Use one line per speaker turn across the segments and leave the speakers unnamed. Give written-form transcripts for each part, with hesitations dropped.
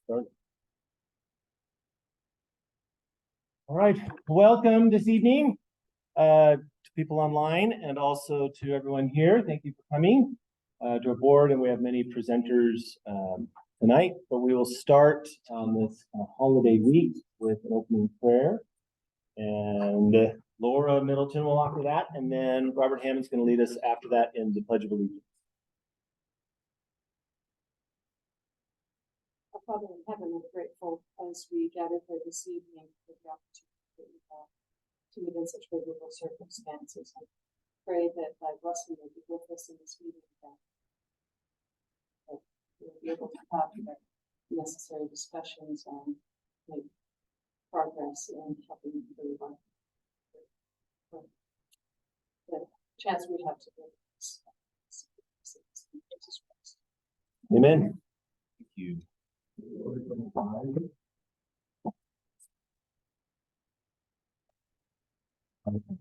All right, welcome this evening to people online and also to everyone here. Thank you for coming to our board, and we have many presenters tonight, but we will start on this holiday week with an opening prayer, and Laura Middleton will offer that, and then Robert Hammond's going to lead us after that in the Pledge of Allegiance.
Father in heaven, we're grateful as we gather here this evening for the opportunity to live in such favorable circumstances. I pray that thy blessing will be with us in this meeting, that we'll be able to have the necessary discussions and make progress in helping everyone. The chance we have to do this.
Amen. Thank you.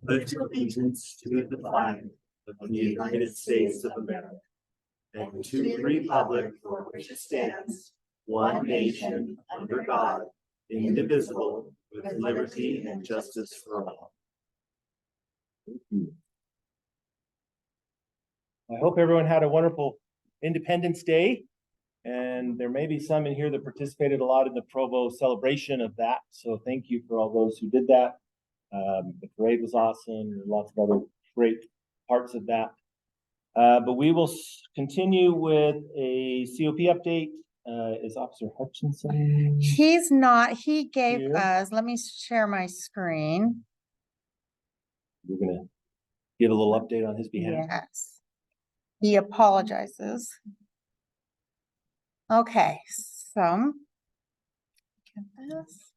Pledge allegiance to the flag of the United States of America and to the republic for which it stands, one nation, under God, indivisible, with liberty and justice for all.
I hope everyone had a wonderful Independence Day. And there may be some in here that participated a lot in the Provo celebration of that. So thank you for all those who did that. The parade was awesome. There were lots of other great parts of that. But we will continue with a COP update. Is Officer Hutchinson?
He's not. He gave
here?
us, let me share my screen.
We're going to give a little update on his behalf.
Yes. He apologizes. Okay, so get this.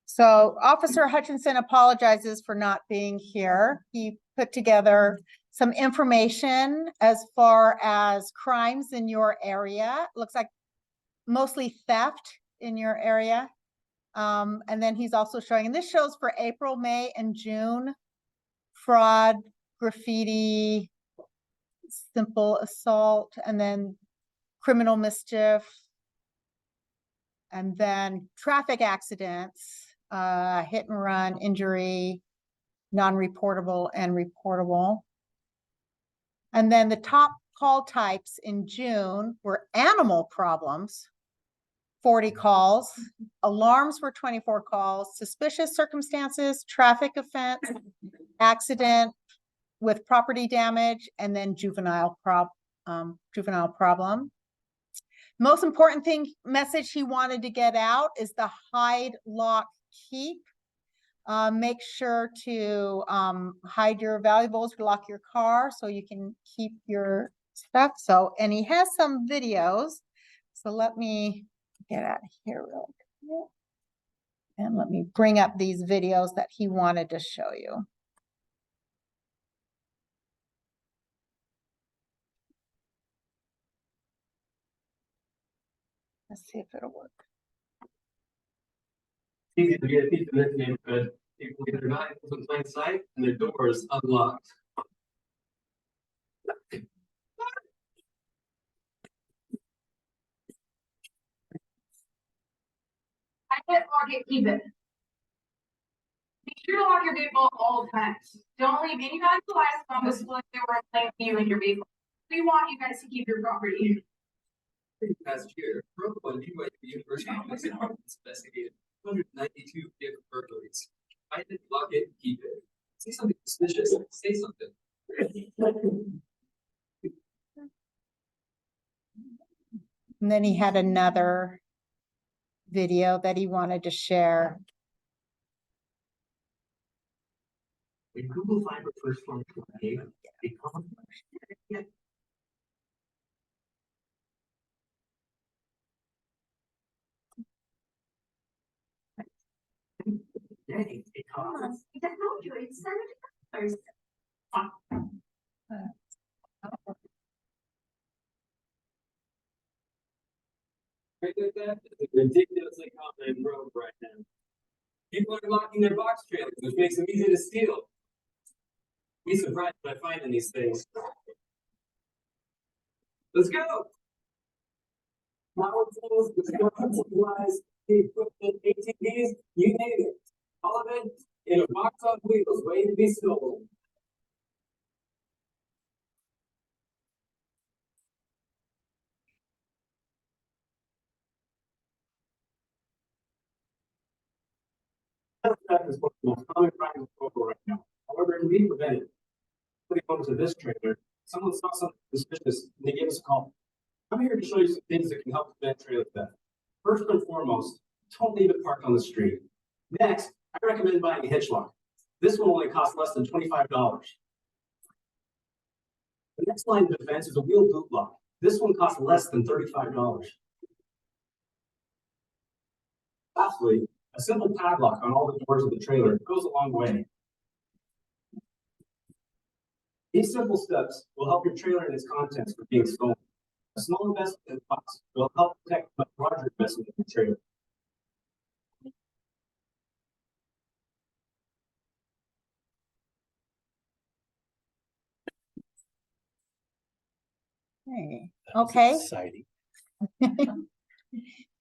So Officer Hutchinson apologizes for not being here. He put together some information as far as crimes in your area. Looks like mostly theft in your area. And then he's also showing, and this shows for April, May, and June, fraud, graffiti, simple assault, and then criminal mischief, and then traffic accidents, hit and run, injury, non-reportable and reportable. And then the top call types in June were animal problems, 40 calls, alarms were 24 calls, suspicious circumstances, traffic offense, accident with property damage, and then juvenile problem. Most important message he wanted to get out is the hide, lock, keep. Make sure to hide your valuables, lock your car so you can keep your stuff. So, and he has some videos. So let me get out of here real quick. And let me bring up these videos that he wanted to show you. Let's see if it'll work.
It's easy to get a thief in this neighborhood. People either not able to plain sight and their doors unlocked.
I hit lock it, keep it. Be sure to lock your vehicle at all times. Don't leave any valuable items on display or in plain view in your vehicle. We want you guys to keep your property.
Past year, Provo and University Departments investigated 292 vehicle burglaries. I did lock it, keep it. See something suspicious, say something.
And then he had another video that he wanted to share.
When Google Fiber first launched, That is a ridiculously common road right now. People are locking their box trailers, which makes them easy to steal. Be surprised when I find in these things. Let's go. Power tools, supplies, equipment, ATVs, you name it. All of it in a box on wheels, waiting to be sold. Theft is one of the most common crimes in Provo right now. However, it can be prevented. Putting on to this trailer, someone saw something suspicious and they gave us a call. I'm here to show you some things that can help prevent trailer theft. First and foremost, don't leave it parked on the street. Next, I recommend buying a hitch lock. This one only costs less than $25. The next line of defense is a wheel boot lock. This one costs less than $35. Lastly, a simple padlock on all the doors of the trailer goes a long way. These simple steps will help your trailer and its contents from being stolen. A small investment in costs will help protect a larger investment in your trailer.
Hey,
That's
okay,
Exciting.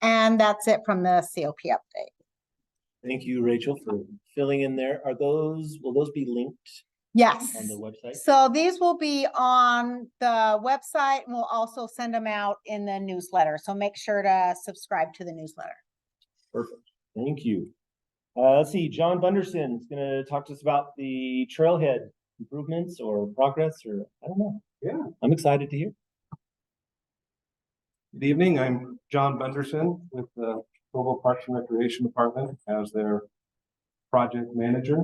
and that's it from the COP update.
Thank you, Rachel, for filling in there. Will those be linked
Yes.
on the website?
So these will be on the website and we'll also send them out in the newsletter. So make sure to subscribe to the newsletter.
Perfect. Thank you. Let's see, John Bunderson is gonna talk to us about the trailhead improvements or progress, or I don't know.
Yeah.
I'm excited to hear.
Good evening, I'm John Bunderson with the Provo Parks and Recreation Department as their project manager,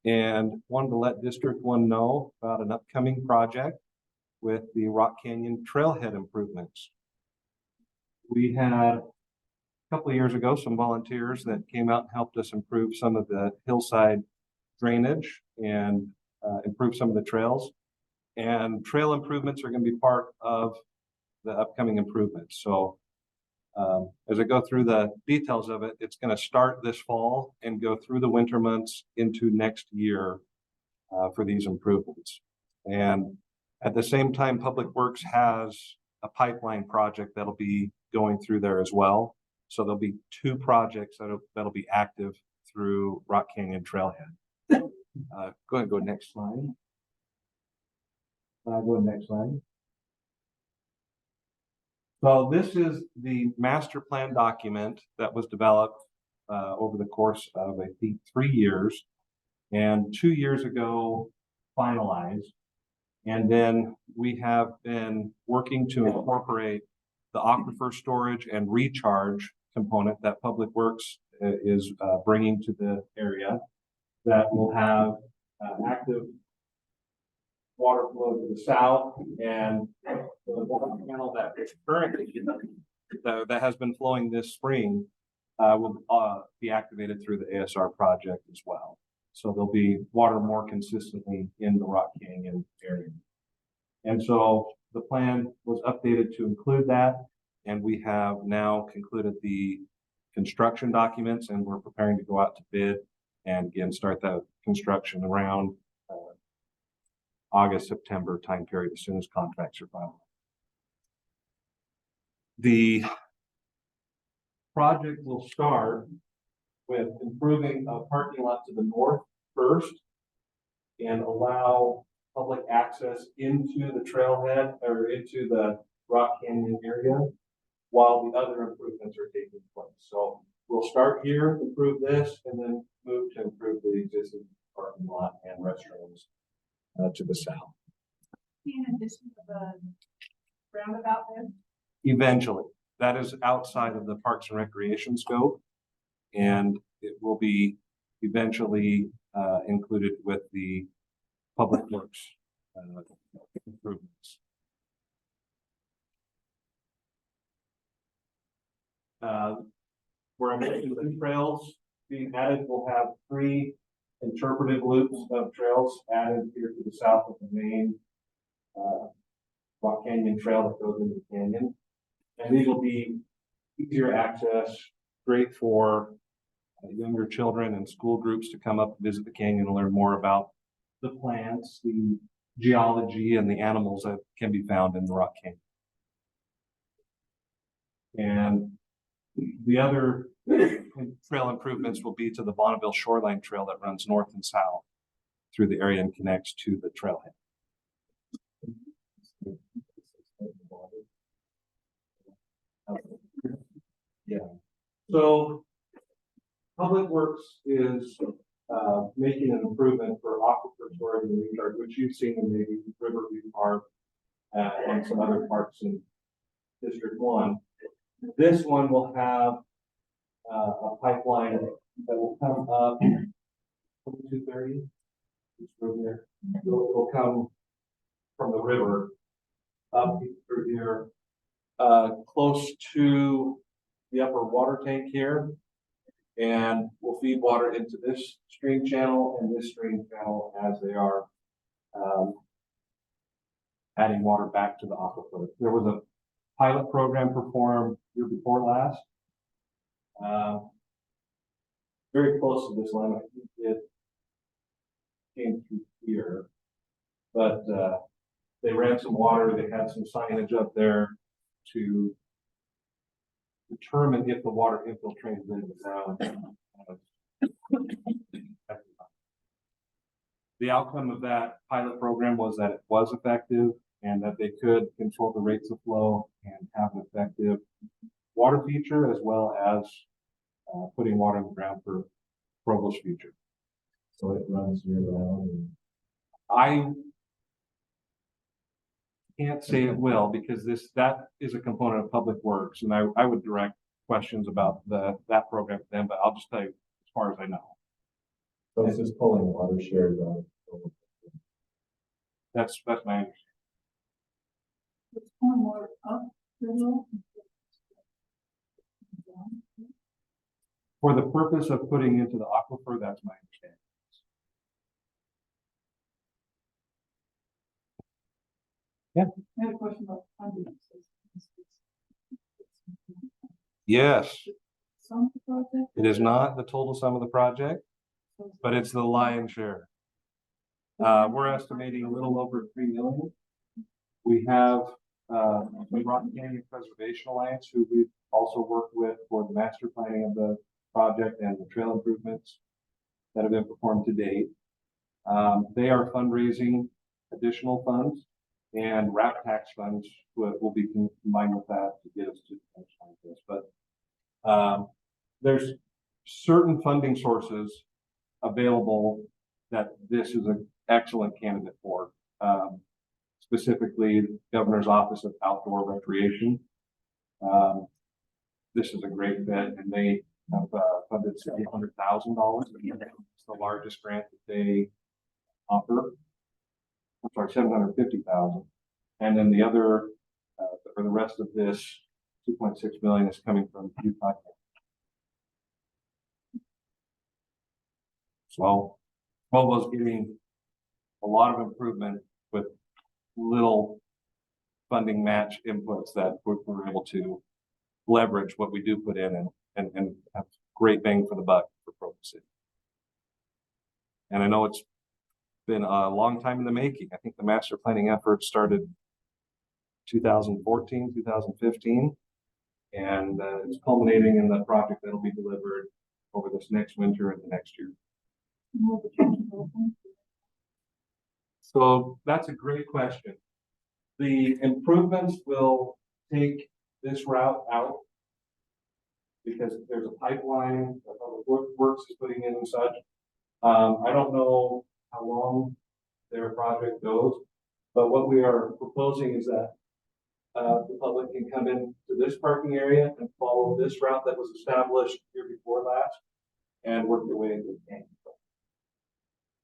and wanted to let District 1 know about an upcoming project with the Rock Canyon Trailhead improvements. We had a couple of years ago some volunteers that came out and helped us improve some of the hillside drainage and improve some of the trails. And trail improvements are going to be part of the upcoming improvements. So as I go through the details of it, it's going to start this fall and go through the winter months into next year for these improvements. And at the same time, Public Works has a pipeline project that'll be going through there as well. So there'll be two projects that'll be active through Rock Canyon Trailhead. Go ahead and go next slide. Go next slide. So this is the master plan document that was developed over the course of, I think, 3 years, and 2 years ago finalized. And then we have been working to incorporate the aquifer storage and recharge component that Public Works is bringing to the area, that will have active water flow to the south, and the water channel that is currently that has been flowing this spring will be activated through the ASR project as well. So there'll be water more consistently in the Rock Canyon area. And so the plan was updated to include that, and we have now concluded the construction documents, and we're preparing to go out to bid and again start that construction around August, September time period, as soon as contracts are filed. The project will start with improving a parking lot to the north first and allow public access into the trailhead or into the Rock Canyon area while the other improvements are taking place. So we'll start here, improve this, and then move to improve the existing parking lot and restrooms to the south.
In addition to the roundabout there?
Eventually, that is outside of the Parks and Recreation scope, and it will be eventually included with the Public Works improvements. Where I'm making the trails being added, we'll have 3 interpretive loops of trails added here to the south of the main Rock Canyon trail that goes into the canyon. And these will be easier access, great for younger children and school groups to come up and visit the canyon and learn more about the plants, the geology, and the animals that can be found in the Rock Canyon. And the other trail improvements will be to the Bonneville Shoreline Trail that runs north and south through the area and connects to the trailhead. Yeah. So Public Works is making an improvement for aquifer storage and recharge, which you've seen in maybe Riverview Park and some other parks in District 1. This one will have a pipeline that will come up 2230. It'll come from the river up through here, close to the upper water tank here, and we'll feed water into this stream channel and this stream channel as they are adding water back to the aquifer. There was a pilot program performed year before last, very close to this line. I think it came through here, but they ran some water. They had some signage up there to determine if the water infiltrated into the ground. The outcome of that pilot program was that it was effective and that they could control the rates of flow and have an effective water feature, as well as putting water in the ground for Provo's future.
So it runs year round.
I can't say it will, because that is a component of Public Works, and I would direct questions about that program to them, but I'll just tell you as far as I know.
So it's just pulling water shares out.
That's my understanding.
It's more up,
For the purpose of putting into the aquifer, that's my understanding. Yeah.
I have a question about funding.
Yes,
Some project?
it is not the total sum of the project, but it's the lion's share. We're estimating a little over 3 million. We have the Rock Canyon Preservation Alliance, who we've also worked with for the master planning of the project and the trail improvements that have been performed to date. They are fundraising additional funds, and RAP tax funds will be combined with that to get us to the finish line of this. But there's certain funding sources available that this is an excellent candidate for. Specifically, the Governor's Office of Outdoor Recreation. This is a great fit, and they have funded $700,000. It's the largest grant that they offer. I'm sorry, 750,000. And then the other, for the rest of this, 2.6 million is coming from Utah. So Provo's getting a lot of improvement with little funding match inputs that we're able to leverage what we do put in and have great bang for the buck for Provo City. And I know it's been a long time in the making. I think the master planning effort started 2014, 2015, and it's culminating in the project that'll be delivered over this next winter and the next year. So that's a great question. The improvements will take this route out because there's a pipeline that Public Works is putting in and such. I don't know how long their project goes, but what we are proposing is that the public can come in to this parking area and follow this route that was established year before last and work their way into the canyon.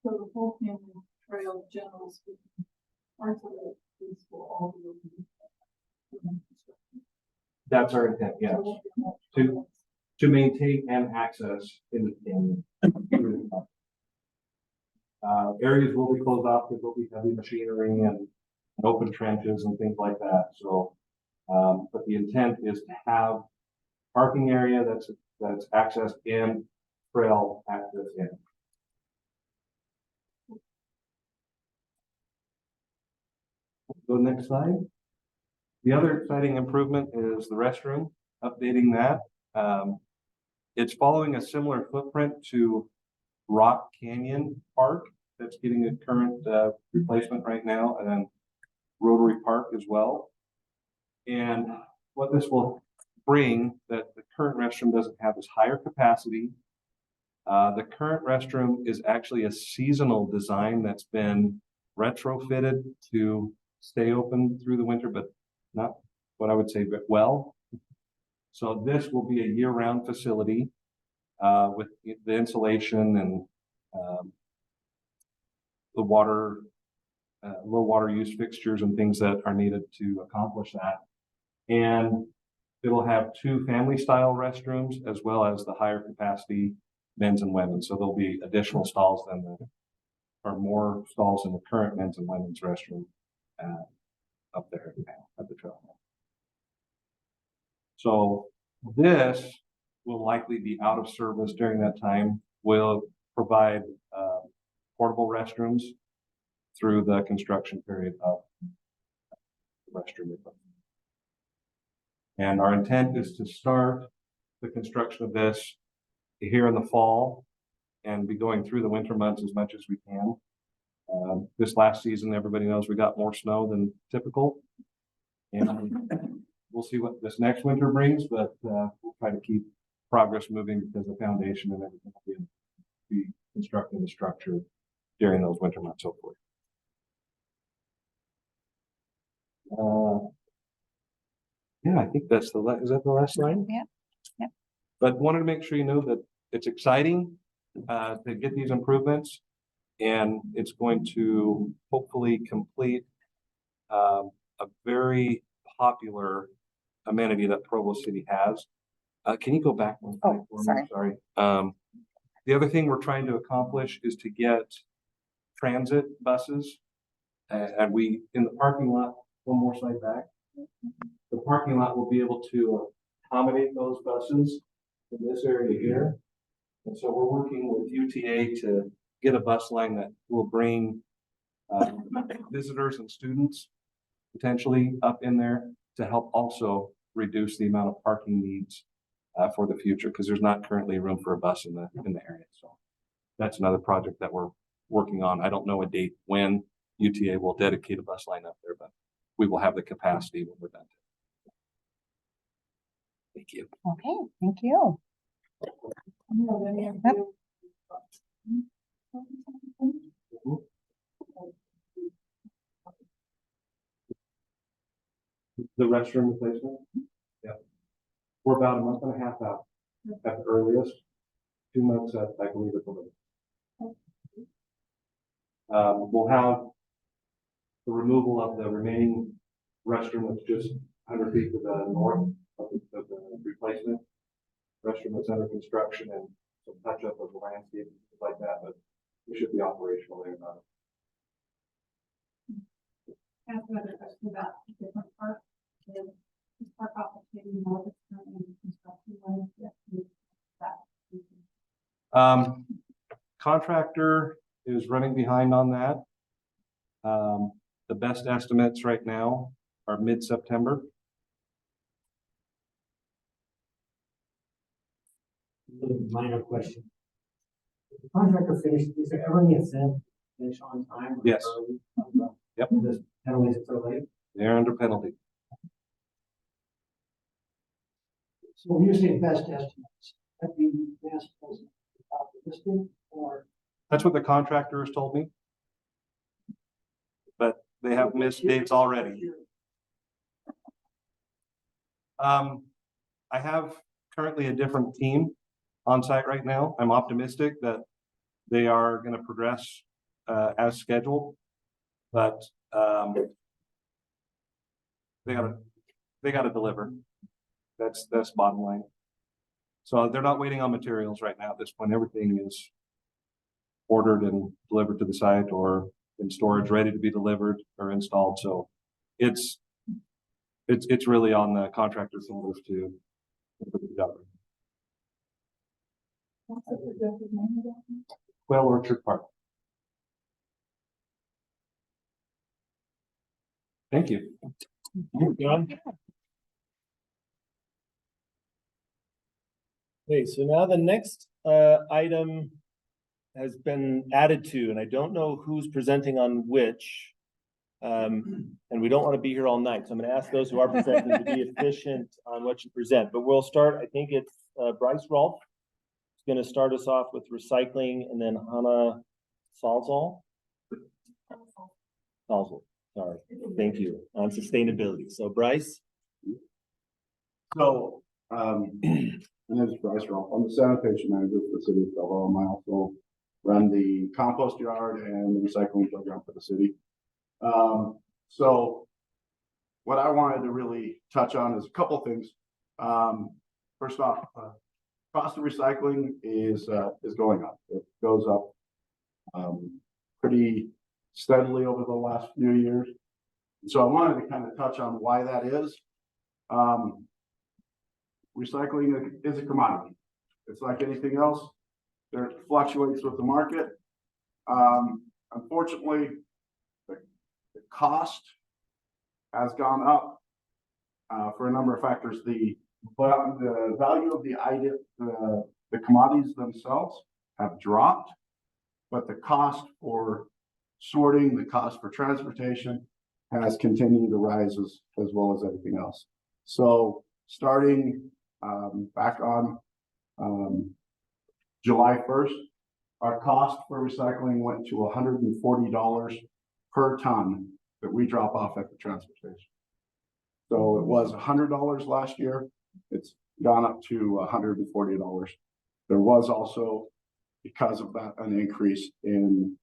So the whole canyon trail, general speaking, parts of it is for all the.
That's our intent, yes. To maintain and access in the canyon. Areas will be closed off because there'll be heavy machinery and open trenches and things like that. So, but the intent is to have parking area that's accessed and trail access in. Go next slide. The other exciting improvement is the restroom. updating that. It's following a similar footprint to Rock Canyon Park that's getting a current replacement right now, and then Rotary Park as well. And what this will bring that the current restroom doesn't have is higher capacity. The current restroom is actually a seasonal design that's been retrofitted to stay open through the winter, but not what I would say well. So this will be a year-round facility with the insulation and the water, low water use fixtures and things that are needed to accomplish that. And it'll have 2 family style restrooms as well as the higher capacity men's and women's. So there'll be additional stalls than or more stalls in the current men's and women's restroom up there at the trailhead. So this will likely be out of service during that time. We'll provide portable restrooms through the construction period of the restroom equipment. And our intent is to start the construction of this here in the fall and be going through the winter months as much as we can. This last season, everybody knows we got more snow than typical. And we'll see what this next winter brings, but we'll try to keep progress moving because the foundation and everything will be constructing the structure during those winter months, hopefully. Yeah, I think that's is that the last slide?
Yeah. Yeah.
But wanted to make sure you know that it's exciting to get these improvements, and it's going to hopefully complete a very popular amenity that Provo City has. Can you go back one slide for me?
Sorry.
Sorry. The other thing we're trying to accomplish is to get transit buses, and we in the parking lot. One more slide back. The parking lot will be able to accommodate those buses in this area here. And so we're working with UTA to get a bus line that will bring visitors and students potentially up in there to help also reduce the amount of parking needs for the future, because there's not currently room for a bus in the area. So that's another project that we're working on. I don't know a date when UTA will dedicate a bus line up there, but we will have the capacity when we're done. Thank you.
Okay, thank you. Yep.
The restroom replacement? Yeah. We're about a month and a half out at the earliest. 2 months at, I believe, at the limit. We'll have the removal of the remaining restroom that's just 100 feet to the north of the replacement restroom that's under construction, and some touch up of the landscape and things like that, but we should be operational there about it.
I have another question about a different park. This park opportunity more that's currently in construction. When is that?
Contractor is running behind on that. The best estimates right now are mid-September.
Minor question. The contractor finished, is there ever any incentive to finish on time?
Yes. Yep.
There's penalties if they're late?
They're under penalty.
So when you say best estimates, that be best as optimistic or?
That's what the contractor has told me. But they have missed dates already. I have currently a different team on site right now. I'm optimistic that they are going to progress as scheduled, but they gotta deliver. That's bottom line. So they're not waiting on materials right now at this point. Everything is ordered and delivered to the site or in storage, ready to be delivered or installed. So it's really on the contractor's shoulders to put it together.
What's the projected name of that?
Quail Orchard Park. Thank you.
John? Okay, so now the next item has been added to, and I don't know who's presenting on which. And we don't want to be here all night, so I'm going to ask those who are presenting to be efficient on what you present. But we'll start, I think it's Bryce Rolfe is going to start us off with recycling, and then Hannah Salzal, sorry, thank you, on sustainability. So Bryce.
So, my name is Bryce Rolfe. I'm the sanitation manager for the city of Provo. I also run the compost yard and the recycling program for the city. So what I wanted to really touch on is a couple of things. First off, cost of recycling is going up. It goes up pretty steadily over the last few years. So I wanted to kind of touch on why that is. Recycling is a commodity. It's like anything else. It fluctuates with the market. Unfortunately, the cost has gone up for a number of factors. The value of the item, the commodities themselves have dropped, but the cost for sorting, the cost for transportation has continued to rise as well as everything else. So starting back on July 1st, our cost for recycling went to $140 per ton that we drop off at the transfer station. So it was $100 last year. It's gone up to $140. There was also, because of that, an increase in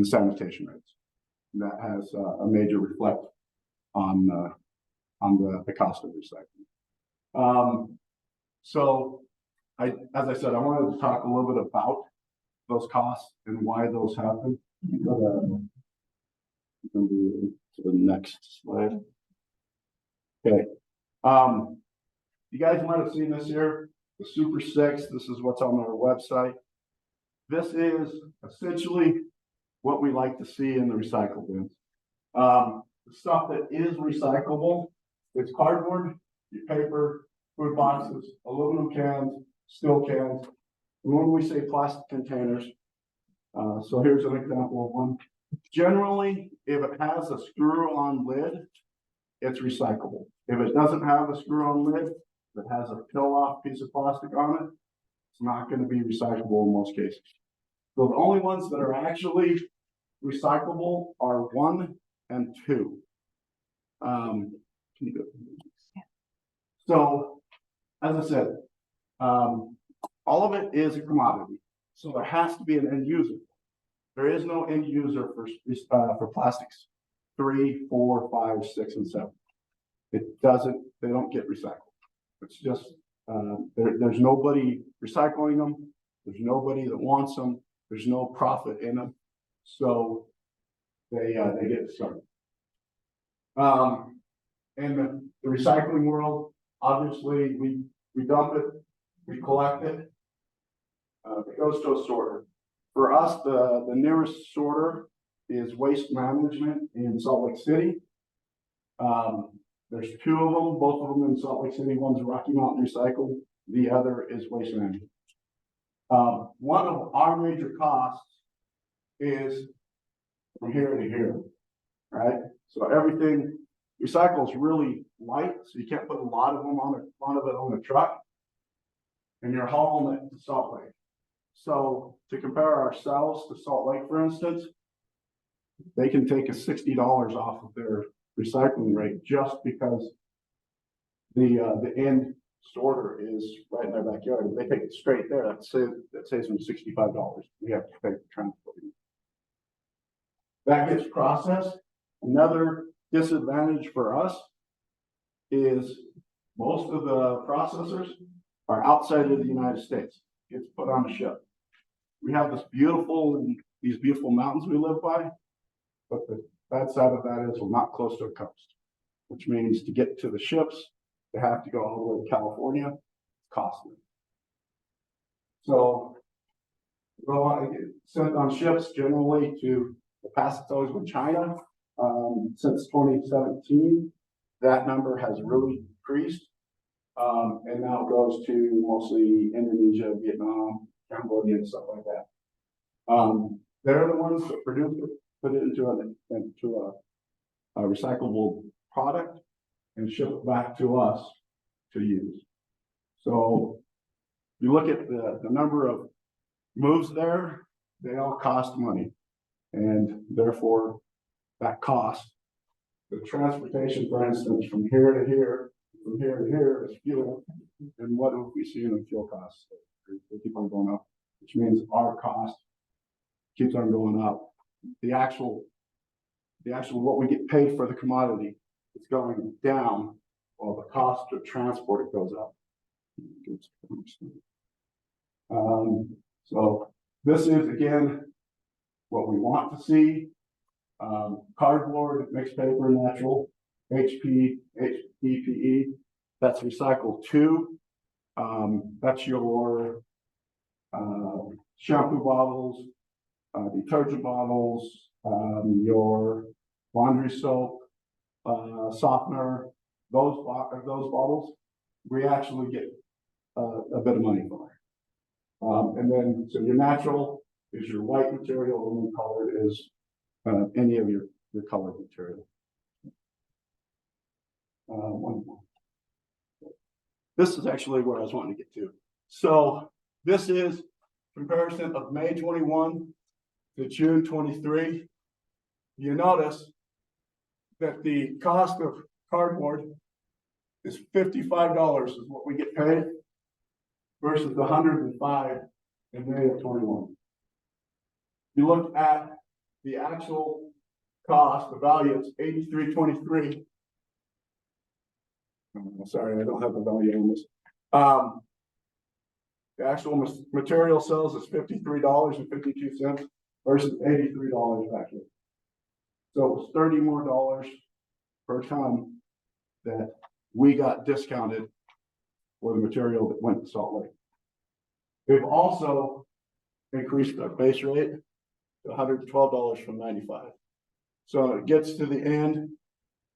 sanitation rates. That has a major reflect on the cost of recycling. So as I said, I wanted to talk a little bit about those costs and why those happen. To the next slide. Okay. You guys might have seen this here, the Super 6. This is what's on our website. This is essentially what we like to see in the recycle bins. The stuff that is recyclable, it's cardboard, your paper, food boxes, aluminum cans, steel cans. And when we say plastic containers, so here's an example of one. Generally, if it has a screw-on lid, it's recyclable. If it doesn't have a screw-on lid, if it has a peel-off piece of plastic on it, it's not going to be recyclable in most cases. So the only ones that are actually recyclable are 1 and 2. Can you go? So, as I said, all of it is a commodity. So there has to be an end user. There is no end user for plastics 3, 4, 5, 6, and 7. They don't get recycled. It's just, there's nobody recycling them. There's nobody that wants them. There's no profit in them. So they get started. In the recycling world, obviously we dump it, we collect it. It goes to a sorter. For us, the nearest sorter is Waste Management in Salt Lake City. There's 2 of them, both of them in Salt Lake City. One's Rocky Mountain Recycle, the other is Waste Management. One of our major costs is from here to here, right? So everything recycles really light, so you can't put a lot of them on a truck, and you're hauling it to Salt Lake. So to compare ourselves to Salt Lake, for instance, they can take us $60 off of their recycling rate just because the end sorter is right in their backyard. If they take it straight there, that saves them $65. We have to pay for transporting. That gets processed. Another disadvantage for us is most of the processors are outside of the United States. It's put on a ship. We have these beautiful mountains we live by, but the bad side of that is we're not close to a coast, which means to get to the ships, they have to go all the way to California. It's costly. So they'll get sent on ships generally to the past. It's always been China. Since 2017, that number has really increased. And now it goes to mostly Indonesia, Vietnam, Cambodia, and stuff like that. They're the ones that produce it, put it into a recyclable product and ship it back to us to use. So you look at the number of moves there, they all cost money. And therefore that cost, the transportation, for instance, from here to here, from here to here is fuel. And what have we seen in fuel costs? They keep on going up, which means our cost keeps on going up. The actual what we get paid for the commodity is going down while the cost to transport it goes up. So this is again what we want to see. Cardboard, mixed paper, natural, HDPE, that's recycled too. That's your shampoo bottles, detergent bottles, your laundry soap, softener, those bottles, we actually get a bit of money for it. And then, so your natural is your white material, and then colored is any of your colored material. One more. This is actually where I was wanting to get to. So this is comparison of May 21 to June 23. You notice that the cost of cardboard is $55 is what we get paid versus the $105 in May of 21. You look at the actual cost, the value, it's $83.23. Sorry, I don't have the value on this. The actual material sales is $53.52 versus $83 back here. So it's $30 more per ton that we got discounted for the material that went to Salt Lake. We've also increased our base rate to $112 from $95. So it gets to the end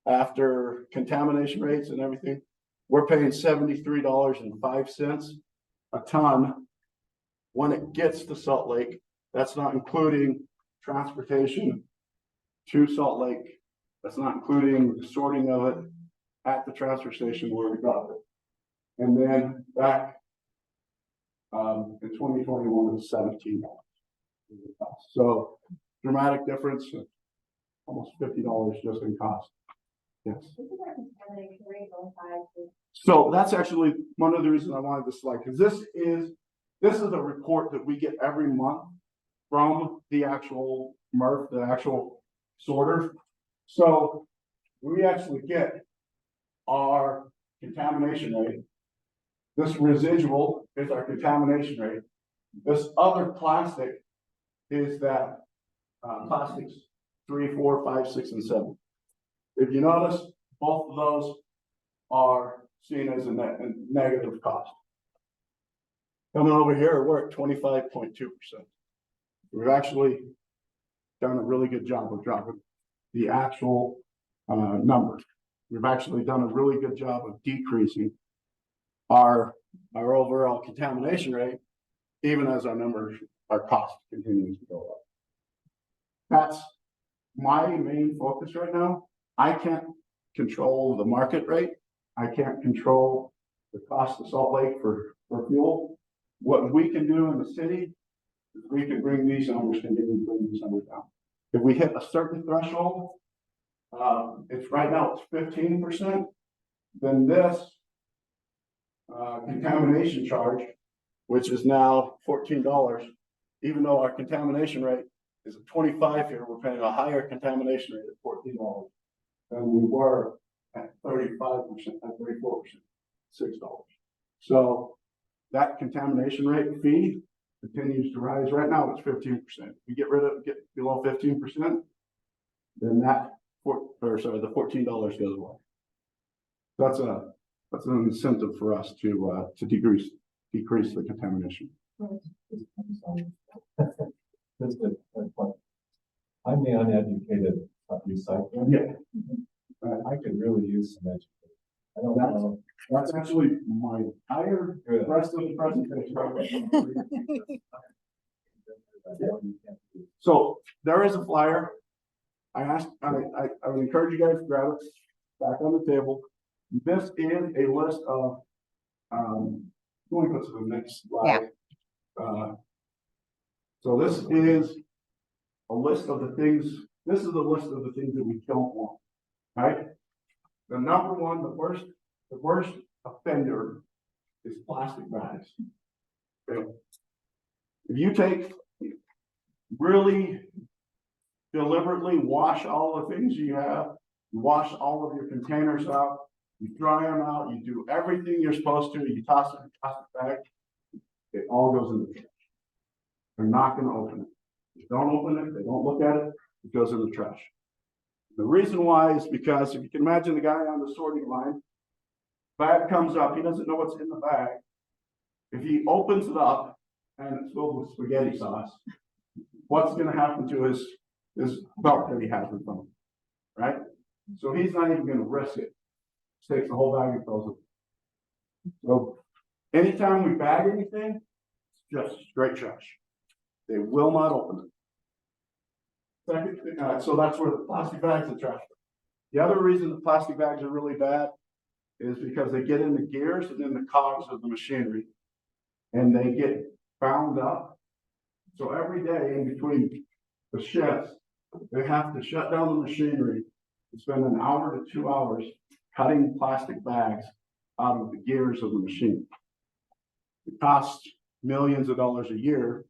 after contamination rates and everything, we're paying $73.05 a ton when it gets to Salt Lake. That's not including transportation to Salt Lake. That's not including the sorting of it at the transfer station where we got it. And then back in 2021 it was $17. So dramatic difference, almost $50 just in cost. Yes. So that's actually one of the reasons I wanted this slide, because this is a report that we get every month from the actual MRF, the actual sorter. So we actually get our contamination rate. This residual is our contamination rate. This other plastic is that plastics 3, 4, 5, 6, and 7. If you notice, both of those are seen as a negative cost. Coming over here, we're at 25.2%. We've actually done a really good job of dropping the actual numbers. We've actually done a really good job of decreasing our overall contamination rate, even as our cost continues to go up. That's my main focus right now. I can't control the market rate. I can't control the cost of Salt Lake for fuel. What we can do in the city is we can bring these numbers, continue to bring these numbers down. If we hit a certain threshold, it's right now it's 15%, then this contamination charge, which is now $14, even though our contamination rate is at 25 here, we're paying a higher contamination rate at $14 than we were at 35%, at 34%, $6. So that contamination rate fee continues to rise. Right now it's 15%. We get below 15%, then the $14 goes away. That's an incentive for us to decrease the contamination.
That's good. I'm the uneducated recycler.
Yeah.
I could really use some education. I don't know.
That's actually my entire
Good.
rest of the presentation. So there is a flyer. I would encourage you guys to grab it back on the table. This is a list of, let me go to the next slide. So this is a list of the things, this is the list of the things that we don't want, right? The number one, the worst offender is plastic bags. Okay. If you really deliberately wash all the things you have, you wash all of your containers out, you dry them out, you do everything you're supposed to, you toss it in a plastic bag, it all goes in the trash. They're not going to open it. They don't open it, they don't look at it, it goes in the trash. The reason why is because if you can imagine the guy on the sorting line, bag comes up, he doesn't know what's in the bag. If he opens it up and it's filled with spaghetti sauce, what's going to happen to his belt that he has in front of him, right? So he's not even going to risk it. He takes the whole bag and throws it. So anytime we bag anything, it's just straight trash. They will not open it. Second, so that's where the plastic bags are trash. The other reason the plastic bags are really bad is because they get in the gears and in the cogs of the machinery, and they get bound up. So every day in between the shifts, they have to shut down the machinery and spend an hour to 2 hours cutting plastic bags out of the gears of the machine. It costs millions of dollars a year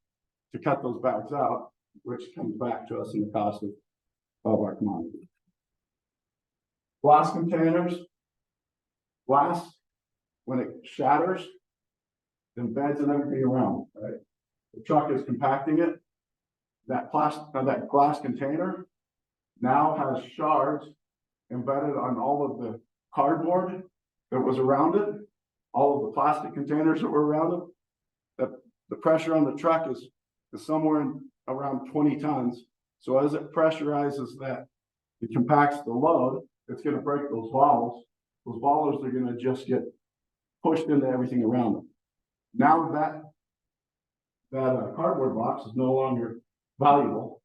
to cut those bags out, which comes back to us in the cost of our commodity. Glass containers. Glass, when it shatters, embeds in everything around, right? The truck is compacting it. That glass container now has shards embedded on all of the cardboard that was around it, all of the plastic containers that were around it. That the pressure on the truck is somewhere around 20 tons. So as it pressurizes that, it compacts the load, it's going to break those bottles. Those bottles are going to just get pushed into everything around them. Now that cardboard box is no longer valuable.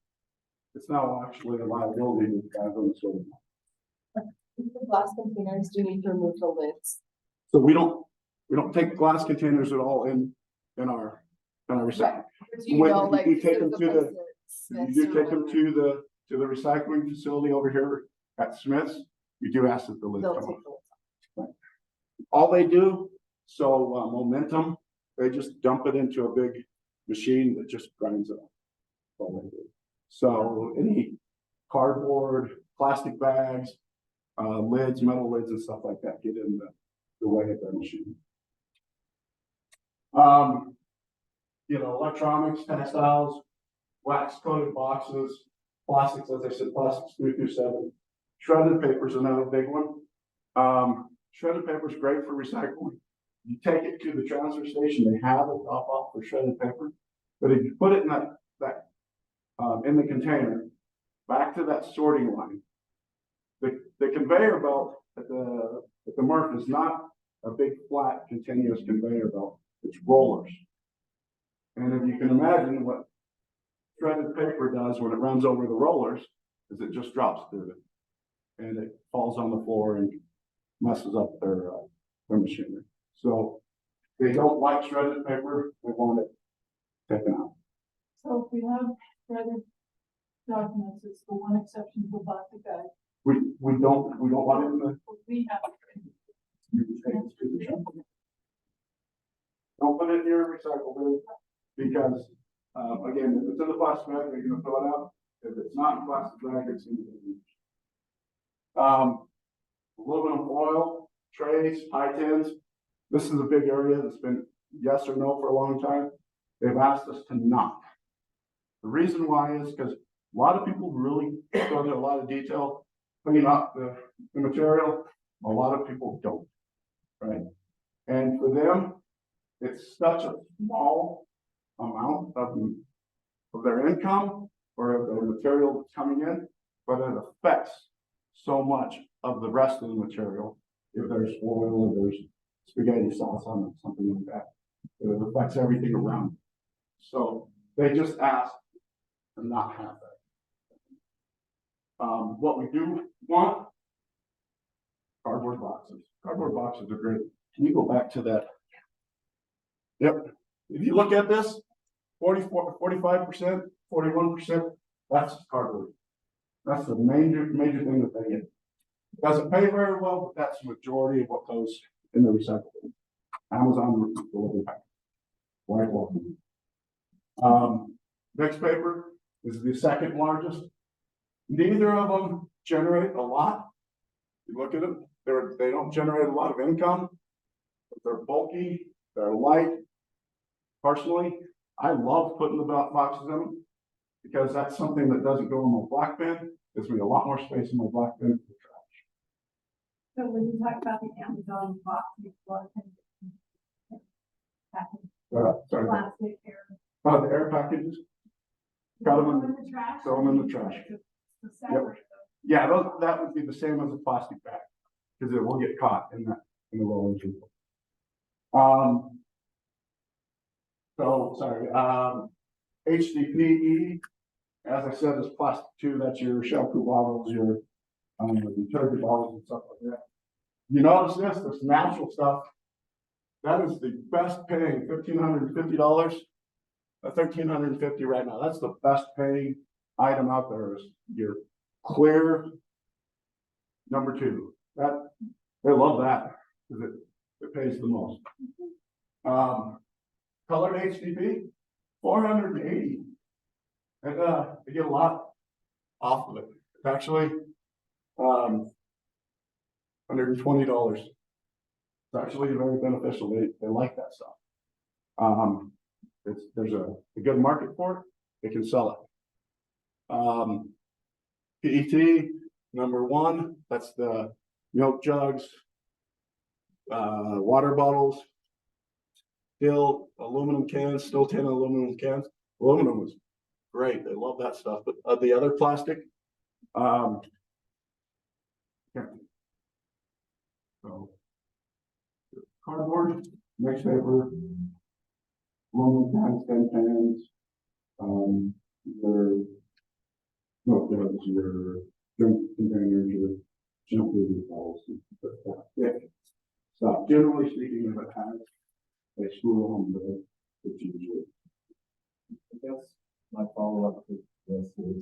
It's now actually a liability to the guys on the store.
The glass containers do need to remove the lids.
So we don't take glass containers at all in our recycling. You take them to the recycling facility over here at Smith's. You do ask that the lids come off. Right. All they do, so momentum, they just dump it into a big machine that just grinds it up. All they do. So any cardboard, plastic bags, lids, metal lids, and stuff like that get in the way of that machine. Electronics, textiles, wax coated boxes, plastics, as I said, plastics 3 through 7. Shredded paper is another big one. Shredded paper is great for recycling. You take it to the transfer station, they have a top off for shredded paper. But if you put it in in the container, back to that sorting line, the conveyor belt at the MRF is not a big flat continuous conveyor belt. It's rollers. And if you can imagine what shredded paper does when it runs over the rollers, is it just drops through it. And it falls on the floor and messes up their machinery. So they don't like shredded paper, they want it taken out.
So if we have shredded documents, it's the one exception to the plastic bag.
We don't want it in the.
We have.
You can take it to the dump. Don't put it in your recycle bin because again, if it's in the plastic bag, they're going to throw it out. If it's not in plastic bag, it's in the aluminum foil, trays, high tins. This is a big area that's been yes or no for a long time. They've asked us to not. The reason why is because a lot of people really go into a lot of detail, clean up the material. A lot of people don't, right? And for them, it's such a small amount of their income or of the material that's coming in, but it affects so much of the rest of the material. if there's oil, if there's spaghetti sauce on it, something like that. It affects everything around. So they just ask to not have that. What we do want, cardboard boxes. Cardboard boxes are great. Can you go back to that? Yep. If you look at this, 45%, 41%, that's cardboard. That's the major thing that they get. Doesn't pay very well, but that's the majority of what goes in the recycling. Amazon delivery package. White welcome. Mixed paper is the second largest. Neither of them generate a lot. You look at them, they don't generate a lot of income, but they're bulky, they're light. Personally, I love putting the boxes in them because that's something that doesn't go in my black bin. Gives me a lot more space in my black bin for trash.
So when you talk about the Amazon box, what
Sorry.
plastic air?
The air packages. Got them in
the trash?
throw them in the trash.
To separate
Yeah, that would be the same as a plastic bag because it will get caught in the rolling tube. So sorry. HDPE, as I said, is plastic too. That's your shampoo bottles, your detergent bottles and stuff like that. You notice this natural stuff. That is the best paying, $1,550. $1,350 right now. That's the best paying item out there is your clear number 2. That they love that because it pays the most. Colored HDP, $480. And they get a lot off of it. It's actually $120. It's actually very beneficial. They like that stuff. There's a good market for it. They can sell it. PET number 1. That's the milk jugs, water bottles, still aluminum cans, still 10 aluminum cans. Aluminum is great. They love that stuff. But the other plastic, so cardboard, mixed paper, aluminum cans, 10 cans, your milk jugs, your drink containers, your shampoo bottles, stuff. Generally speaking, if it has a screw on the it's usually.
I guess my follow-up to this is,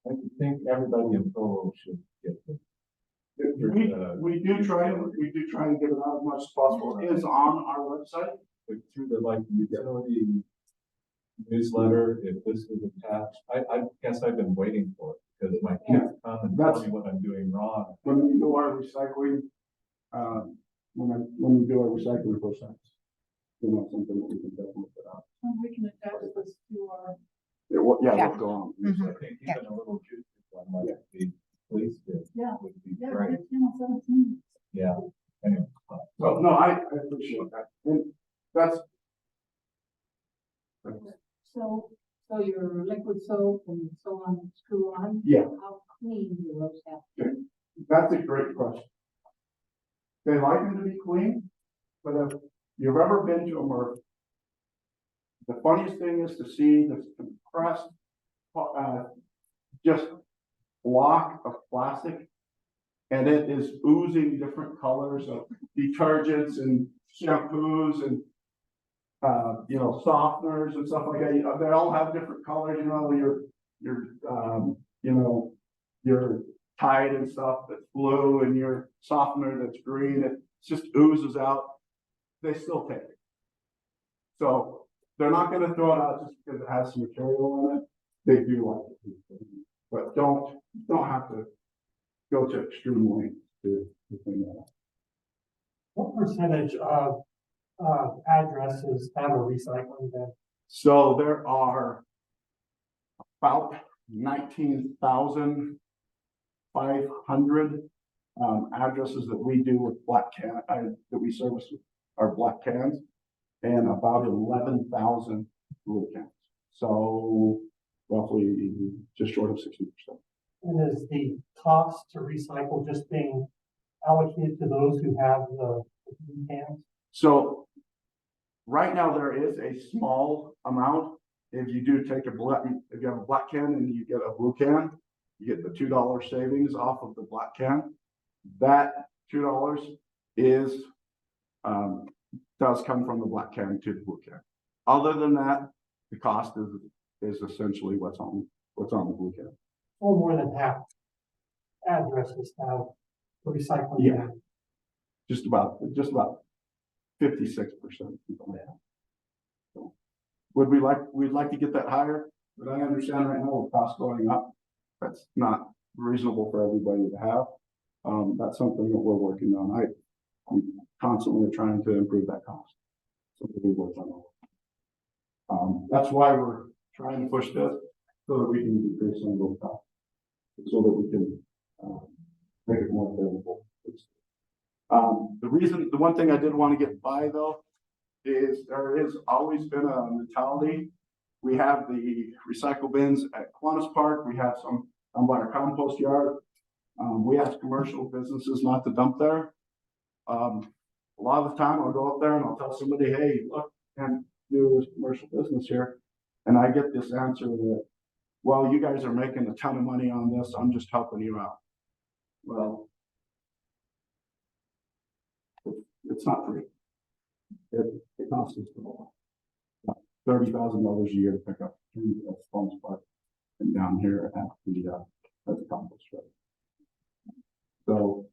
I think everybody in Provo should get this.
We do try and get it out as much as possible. It is on our website.
Through the utility newsletter, if this was attached, I guess I've been waiting for it because my kids come and tell me what I'm doing wrong.
When we do our recycling, when we do our recycling process, something that we can definitely put out.
We can attach this to our.
We'll go on.
I think even a little juice one might be pleased with.
Yeah.
Would be great.
It's channel 17.
Yeah. Anyway.
So no, I appreciate that. And that's.
So your liquid soap and so on, screw on?
Yeah.
How clean do those have to be?
That's a great question. They like them to be clean, but if you've ever been to a MRF, the funniest thing is to see this compressed, just block of plastic, and it is oozing different colors of detergents and shampoos and softeners and stuff like that. They all have different colors. Your Tide and stuff that's blue, and your softener that's green. It just oozes out. They still take it. So they're not going to throw it out just because it has some material in it. They do like it, but don't have to go to extreme lengths to clean that up.
What percentage of addresses have a recycling bin?
So there are about 19,500 addresses that we do with black can that we service with our black cans, and about 11,000 blue cans. So roughly just short of 60%.
And is the cost to recycle just being allocated to those who have the blue cans?
So right now there is a small amount. If you do take if you have a black can and you get a blue can, you get the $2 savings off of the black can. That $2 is, does come from the black can to the blue can. Other than that, the cost is essentially what's on the blue can.
Or more than half addresses have the recycling.
Yeah.
bin.
Just about 56% people have. So, we'd like to get that higher, but I understand right now with costs going up, that's not reasonable for everybody to have. That's something that we're working on. I'm constantly trying to improve that cost. Something we work on. That's why we're trying to push this so that we can decrease some of those costs, so that we can make it more available. The one thing I did want to get by though is there has always been a mentality. We have the recycle bins at Kiwanis Park. We have some down by our compost yard. We ask commercial businesses not to dump there. A lot of the time I'll go up there and I'll tell somebody, hey, look, can't do this commercial business here. And I get this answer that, well, you guys are making a ton of money on this. I'm just helping you out. Well, it's not free. It costs us $30,000 a year to pick up at Kiwanis Park and down here at the compost yard. So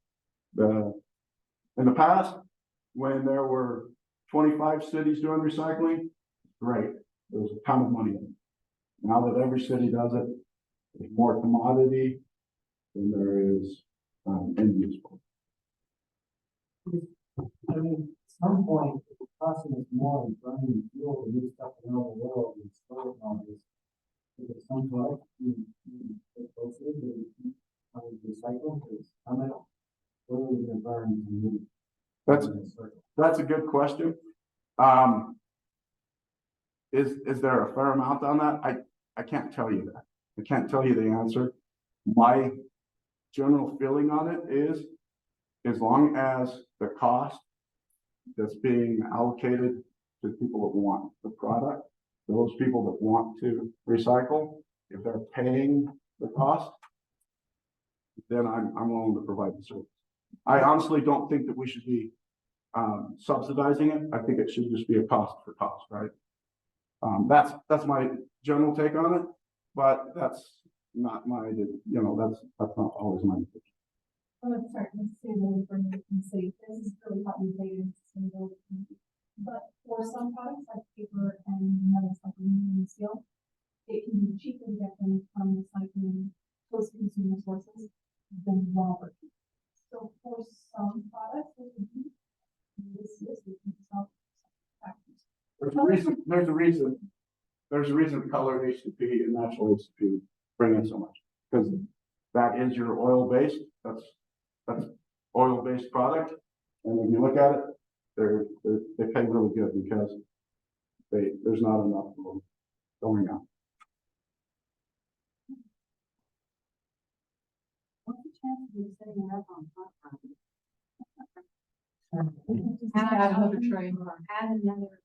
in the past, when there were 25 cities doing recycling, great. There was a ton of money in it. Now that every city does it, there's more commodity than there is end use.
I mean, at some point, it's costing us more than burning fuel to move stuff around the world and store it on this. If it's some product, recycle, it's coming out. What are we gonna burn to move?
That's a good question. Is there a fair amount on that? I can't tell you that. I can't tell you the answer. My general feeling on it is, as long as the cost that's being allocated to people that want the product, those people that want to recycle, if they're paying the cost, then I'm willing to provide the service. I honestly don't think that we should be subsidizing it. I think it should just be a cost for cost, right? That's my general take on it, but that's not my, that's not always my decision.
I'm starting to see the for me and say this is really how we pay in sustainability. But for some products like paper and metals like aluminum and steel, it can be cheaper to get them from recycling close consumer sources than raw. So for some products, we can do this we can sell factors.
There's a reason colored HTP and natural HTP bring in so much, because that is your oil-based, that's oil-based product. And when you look at it, they pay really good because there's not enough of them going out.
What's the chance of you setting it up on top?
Add another train.
Add another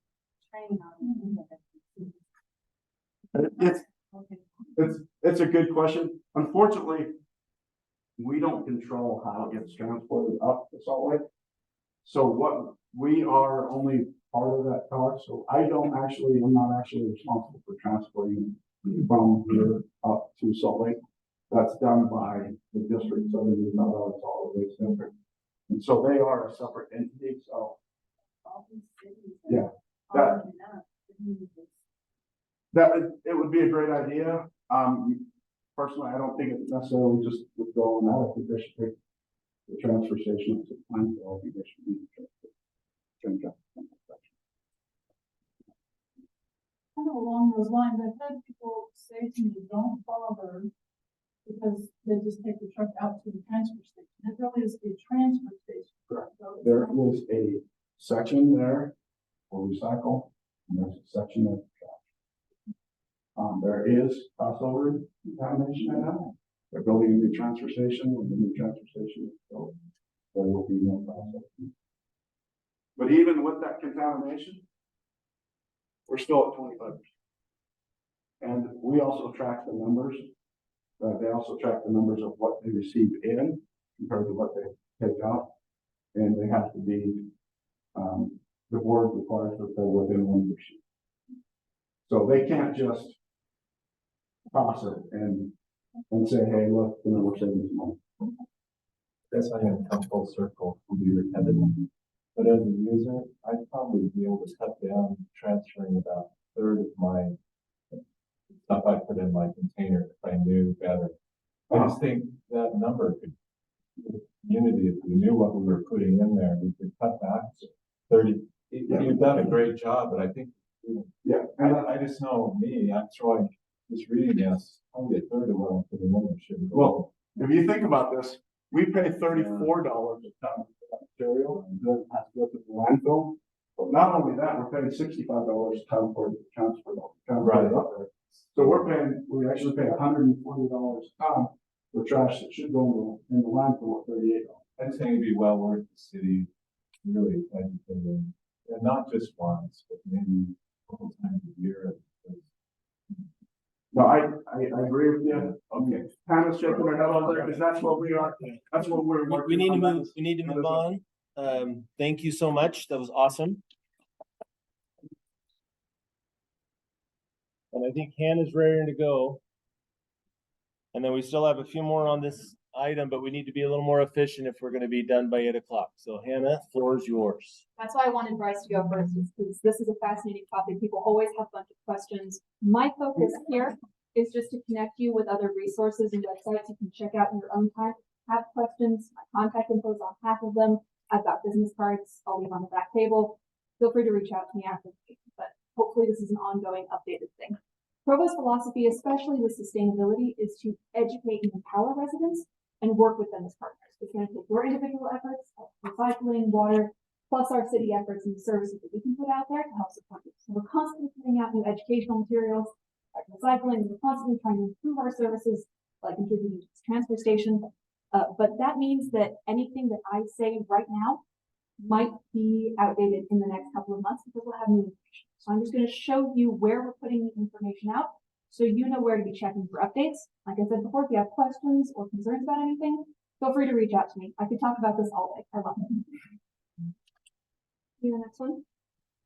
train on
It's a good question. Unfortunately, we don't control how it gets transported up to Salt Lake. So what we are only part of that cost. So I'm not actually responsible for transporting from here up to Salt Lake. That's done by the district, so they do not all solid waste district. And so they are a separate entity. So yeah, it would be a great idea. Personally, I don't think it necessarily just would go on that. I think they should take the transfer station to the plant. I think they should be change up.
Kind of along those lines, I've had people say to me, don't bother, because they just take the truck out to the transfer station. It really is a transfer station.
Correct. There is a section there for recycle, and there's a section of trash. There is crossover contamination right now. They're building a new transfer station, when the new transfer station is built, there will be no processing. But even with that contamination, we're still at 25%. And we also track the numbers. They also track the numbers of what they receive in compared to what they take out. And they have to be, the board requires that they're within 1%. So they can't just toss it and say, hey, look, you know, we're saving some money.
Guess I'm gonna come full circle and be repetitive. But as a user, I'd probably be able to cut down transferring about a third of my stuff I put in my container if I knew better. I just think that number could, the community, if we knew what we were putting in there, we could cut back to 30. You've done a great job, but I think,
Yeah.
I just know me, I'm throwing, just reading this, only a third of what I'm putting in there should go.
Well, if you think about this, we pay $34 a ton for that material, and then it has to go to the landfill. But not only that, we're paying $65 a ton for the transfer
Right.
up there. So we actually pay $140 a ton for trash that should go in the landfill at $38.
I think it'd be well worth the city really educating, and not just once, but maybe a couple times a year.
No, I agree with you. Okay. Hannah's shaking her head over there because that's what we are. That's what we're
We
working
need to
on.
move, we need to move on. Thank you so much. That was awesome. And I think Hannah's ready to go. And then we still have a few more on this item, but we need to be a little more efficient if we're gonna be done by 8 o'clock. So Hannah, floor is yours.
That's why I wanted Bryce to go first, because this is a fascinating topic. People always have a bunch of questions. My focus here is just to connect you with other resources and websites you can check out in your own time. Have questions, my contact info is on half of them. I've got business cards, I'll leave on the back table. Feel free to reach out to me after the meeting, but hopefully this is an ongoing updated thing. Provo's philosophy, especially with sustainability, is to educate and empower residents and work with them as partners. It's going to take your individual efforts, recycling, water, plus our city efforts and the services that we can put out there to help support you. So we're constantly putting out new educational materials, like recycling, and we're constantly trying to improve our services, like contributing to this transfer station. But that means that anything that I say right now might be outdated in the next couple of months because we'll have new information. So I'm just going to show you where we're putting the information out so you know where to be checking for updates. Like I said before, if you have questions or concerns about anything, feel free to reach out to me. I could talk about this all day. I love it. See the next one.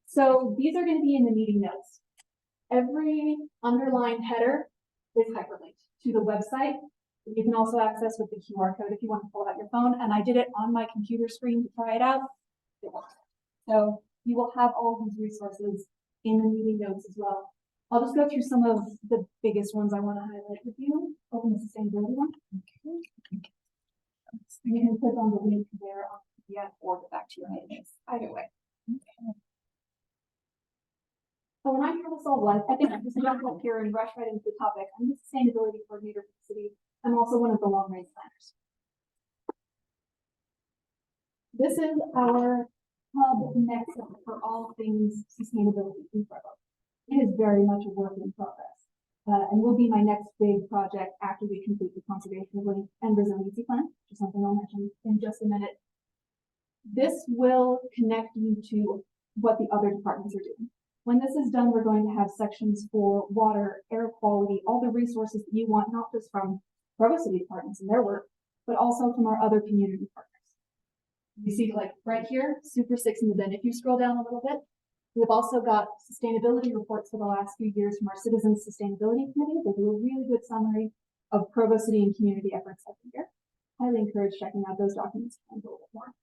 So these are going to be in the meeting notes. Every underlined header is hyperlinked to the website. You can also access with the QR code if you want to pull out your phone. And I did it on my computer screen to try it out. It works. So you will have all of these resources in the meeting notes as well. I'll just go through some of the biggest ones I want to highlight with you. Open the sustainability one. Okay. You can click on the link there on PDF or go back to your pages. Either way. Okay. So when I hear this all one, I think I'm just jump up here and rush right into the topic. I'm the sustainability coordinator for the city. I'm also one of the long range planners. This is our hub nexus for all things sustainability in Provo. It is very much a work in progress, and will be my next big project after we complete the conservation link and resiliency plan, which is something I'll mention in just a minute. This will connect you to what the other departments are doing. When this is done, we're going to have sections for water, air quality, all the resources that you want, not just from Provo City departments and their work, but also from our other community partners. You see, like right here, Super 6 in the bin. If you scroll down a little bit, we've also got sustainability reports for the last few years from our Citizens Sustainability Committee. They do a really good summary of Provo City and community efforts every year. Highly encourage checking out those documents and a little bit more.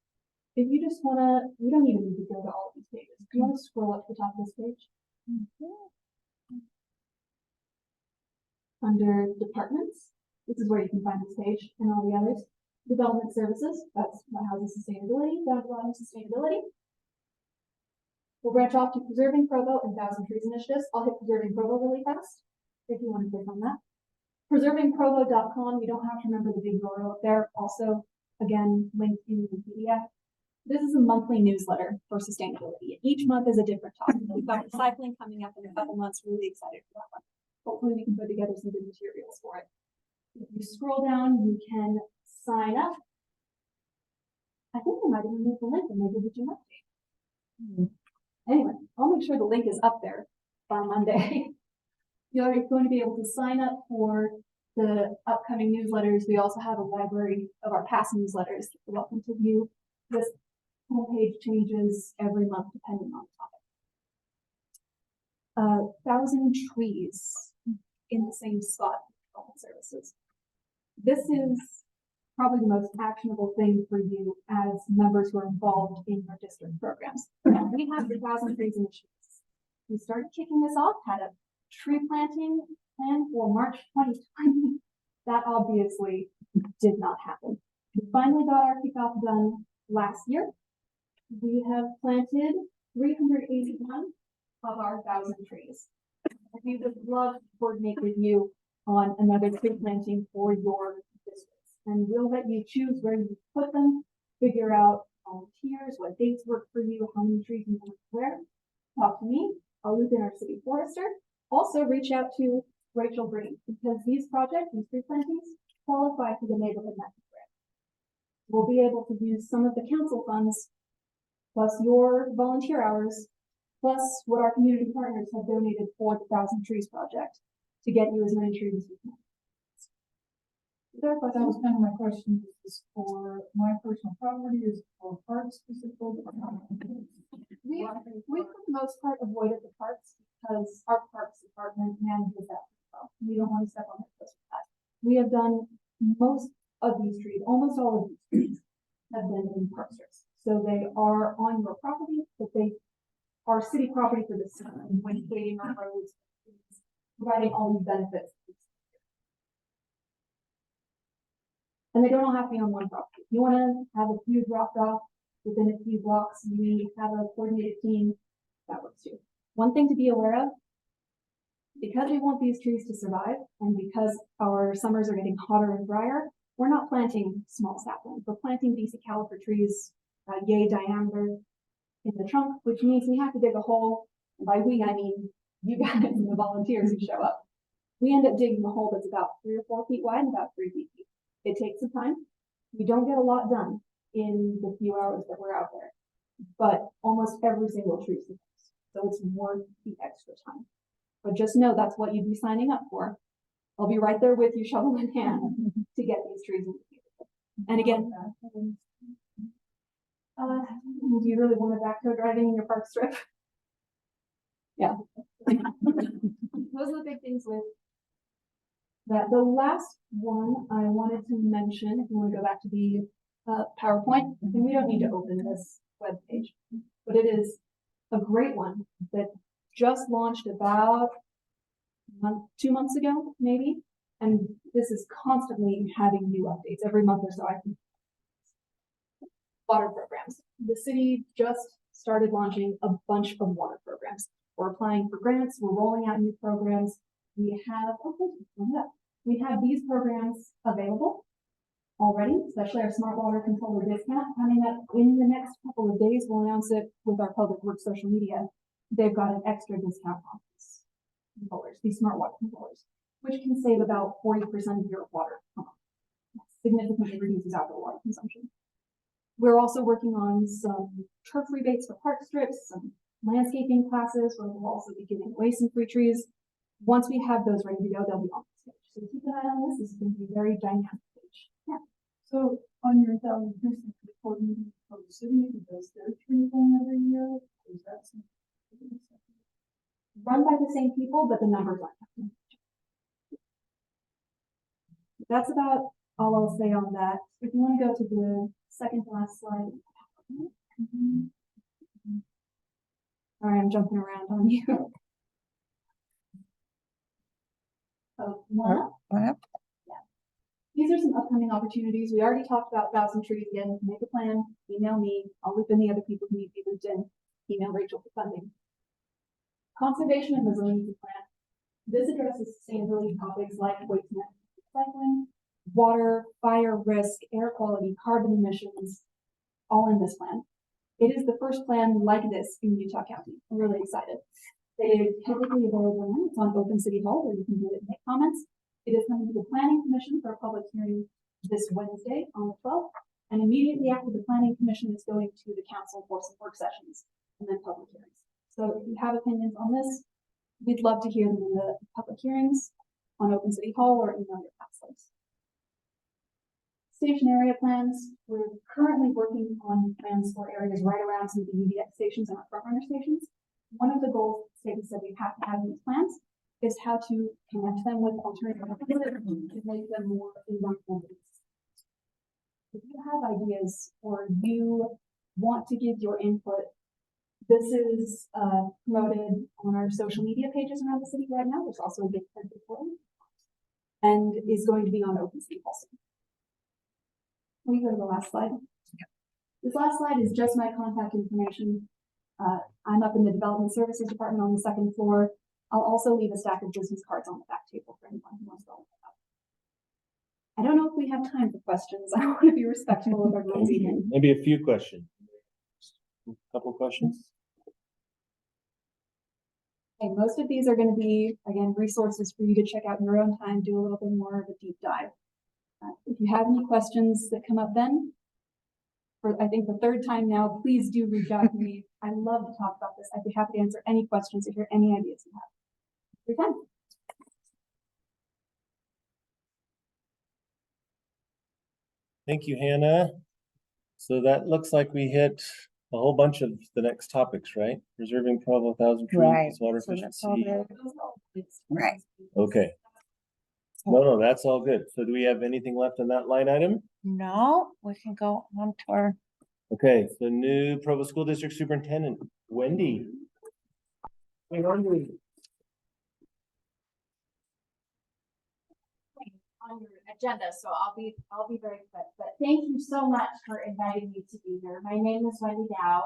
If you just want to, we don't even need to go to all of these pages. Do you want to scroll up to the top of this page? Under departments, this is where you can find this page and all the others. Development services, that's what houses sustainability, down below sustainability. We'll branch off to preserving Provo and 1,000 Trees initiatives. I'll hit preserving Provo really fast if you want to click on that. Preservingprovo.com, you don't have to remember the big URL up there. Also, again, linked in the PDF. This is a monthly newsletter for sustainability. Each month is a different topic. We've got recycling coming up in a couple months. Really excited for that one. Hopefully we can put together some good materials for it. If you scroll down, you can sign up I think they might have removed the link and maybe did you update. Anyway, I'll make sure the link is up there by Monday. You're going to be able to sign up for the upcoming newsletters. We also have a library of our past newsletters that you're welcome to view. This homepage changes every month depending on the topic. 1,000 trees in the same spot for health services. This is probably the most actionable thing for you as members who are involved in your district programs. We have the 1,000 trees initiatives. We started kicking this off, had a tree planting plan for March 2020. That obviously did not happen. We finally got our kickoff done last year. We have planted 381 of our 1,000 trees. We would love to coordinate with you on another tree planting for your districts. And we'll let you choose where you put them, figure out volunteers, what dates work for you, how many trees you want to where. Talk to me. I'll loop in our city forester. Also reach out to Rachel Green, because these projects, these tree plantings, qualify for the neighborhood matching grant. We'll be able to use some of the council funds, plus your volunteer hours, plus what our community partners have donated for the 1,000 Trees project to get you as many trees as we can.
That was kind of my question. Is this for my personal property? Is it for parks specifically?
We for the most part avoided the parks because our parks department manages that as well. We don't want to step on their toes with that. We have done most of these trees, almost all of these trees have been in park strips. So they are on your property, but they are city property for the city when paving our roads, providing all these benefits. And they don't all have to be on one property. If you want to have a few dropped off within a few blocks, we have a coordinated team that works too. One thing to be aware of, because we want these trees to survive and because our summers are getting hotter and drier, we're not planting small saplings. We're planting decent caliber trees, yay diameter in the trunk, which means we have to dig a hole. And by we, I mean you guys and the volunteers who show up. We end up digging a hole that's about 3 or 4 feet wide and about 3 feet deep. It takes some time. We don't get a lot done in the few hours that we're out there, but almost every single tree survives. So it's worth the extra time. But just know that's what you'd be signing up for. I'll be right there with you, shovel in hand, to get these trees in the future. And again, do you really want a backhoe driving in your park strip? Yeah. Those are the big things with that. The last one I wanted to mention, if you want to go back to the PowerPoint, and we don't need to open this web page, but it is a great one that just launched about 2 months ago, maybe. And this is constantly having new updates every month or so. I think water programs. The city just started launching a bunch of water programs. We're applying for grants. We're rolling out new programs. We have these programs available already, especially our smart water controller discount coming up in the next couple of days. We'll announce it with our public works social media. They've got an extra discount on these controllers, these smart water controllers, which can save about 40% of your water. Significantly reduces outdoor water consumption. We're also working on some turf rebates for park strips, some landscaping classes where we'll also be giving away some free trees. Once we have those ready to go, they'll be on this page. So keep an eye on this. This is going to be a very dynamic page. Yeah.
So on your 1,000 trees, for the city, does their tree thing every year? Is that something?
Run by the same people, but the numbers aren't. That's about all I'll say on that. If you want to go to the second to last slide. Sorry, I'm jumping around on you. Oh, one up. Yeah. These are some upcoming opportunities. We already talked about 1,000 trees again. Make a plan, email me. I'll loop in the other people who need to be looped in. Email Rachel for funding. Conservation and resiliency plan. This addresses sustainability topics like waste management, recycling, water, fire risk, air quality, carbon emissions, all in this plan. It is the first plan like this in Utah County. I'm really excited. It is publicly available now. It's on Open City Hall where you can do it and make comments. It is coming to the Planning Commission for a public hearing this Wednesday on the 12th, And immediately after the planning commission is going to the council for some work sessions and then public hearings. So if you have opinions on this, we'd love to hear them in the public hearings on Open City Hall or in other councils. Station area plans, we're currently working on plans for areas right around some of the UDX stations and our front runner stations. One of the goals states that we have to have in these plans is how to connect them with alternative to make them more environmental. If you have ideas or you want to give your input, this is promoted on our social media pages around the city right now. There's also a big print recording and is going to be on Open City also. Can we go to the last slide? This last slide is just my contact information. I'm up in the development services department on the second floor. I'll also leave a stack of business cards on the back table for anyone who wants to look it up. I don't know if we have time for questions. I want to be respectful of everyone's evening.
Maybe a few questions. A couple questions.
Okay, most of these are going to be, again, resources for you to check out in your own time, do a little bit more of a deep dive. If you have any questions that come up then, for I think the third time now, please do reach out to me. I love to talk about this. I'd be happy to answer any questions if there are any ideas you have. Your time.
Thank you, Hannah. So that looks like we hit a whole bunch of the next topics, right? Preserving Provo 1,000 trees,
Right.
water
So that's all
efficiency.
good. Right.
Okay. No, that's all good. So do we have anything left on that line item?
No, we can go on to our,
Okay, so new Provo School District Superintendent, Wendy. Hey, Wendy.
On your agenda, so I'll be very quick, but thank you so much for inviting me to be here. My name is Wendy Dow.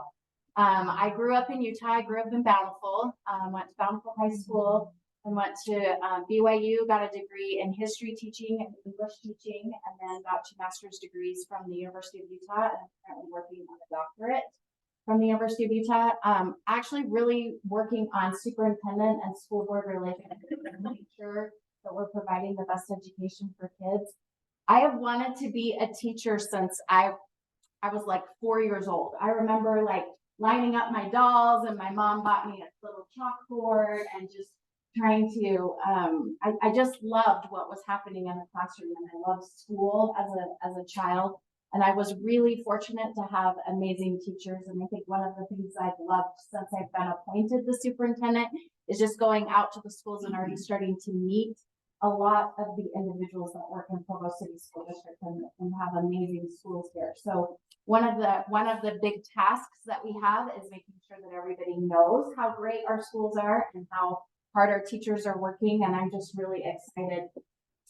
I grew up in Utah. I grew up in Bountiful, went to Bountiful High School and went to BYU, got a degree in history teaching and English teaching, and then got 2 master's degrees from the University of Utah, and I'm currently working on a doctorate from the University of Utah. Actually really working on superintendent and school board relations and making sure that we're providing the best education for kids. I have wanted to be a teacher since I was like 4 years old. I remember like lining up my dolls, and my mom bought me a little chalkboard and just trying to, I just loved what was happening in the classroom, and I loved school as a child. And I was really fortunate to have amazing teachers. And I think one of the things I've loved since I've been appointed the superintendent is just going out to the schools and already starting to meet a lot of the individuals that work in Provo City School District and have amazing schools here. So one of the big tasks that we have is making sure that everybody knows how great our schools are and how hard our teachers are working. And I'm just really excited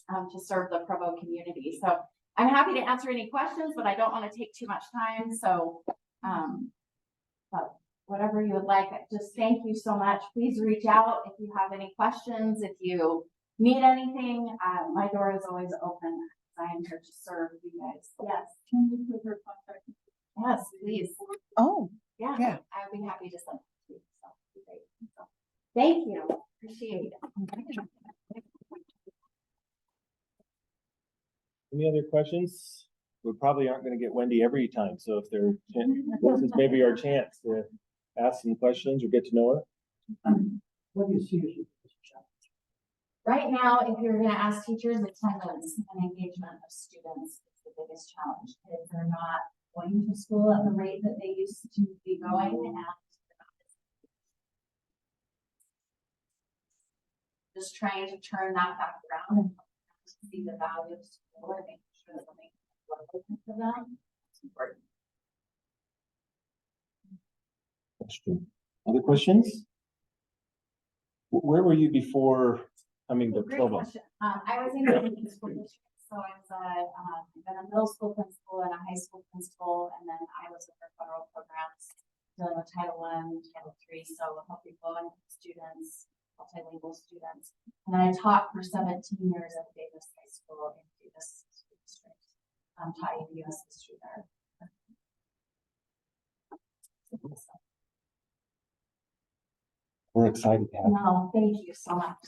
to serve the Provo community. So I'm happy to answer any questions, but I don't want to take too much time. So, but whatever you would like, just thank you so much. Please reach out if you have any questions. If you need anything, my door is always open. I am here to serve you guys. Yes.
Can you put your contact?
Yes, please.
oh,
Yeah.
Yeah.
I would be happy to send it to you. So, great. So, thank you. Appreciate it.
Any other questions? We probably aren't going to get Wendy every time. So if there, this is maybe our chance to ask some questions or get to know her.
What do you see as your biggest challenge?
Right now, if you're going to ask teachers, attendance and engagement of students is the biggest challenge. Kids are not going to school at the rate that they used to be going, and just trying to turn that back around and see the value of school and making sure that we're making it relevant for them. It's important.
Question. Other questions? Where were you before coming to
Great
Provo?
question. I was in the school district, so I was been a middle school principal and a high school principal, and then I was in federal programs dealing with Title I, Title III, so helping low income students, multilingual students. And I taught for 17 years at Davis High School in Davis School District. Taught U.S. history there.
We're excited to have you.
No, thank you so much.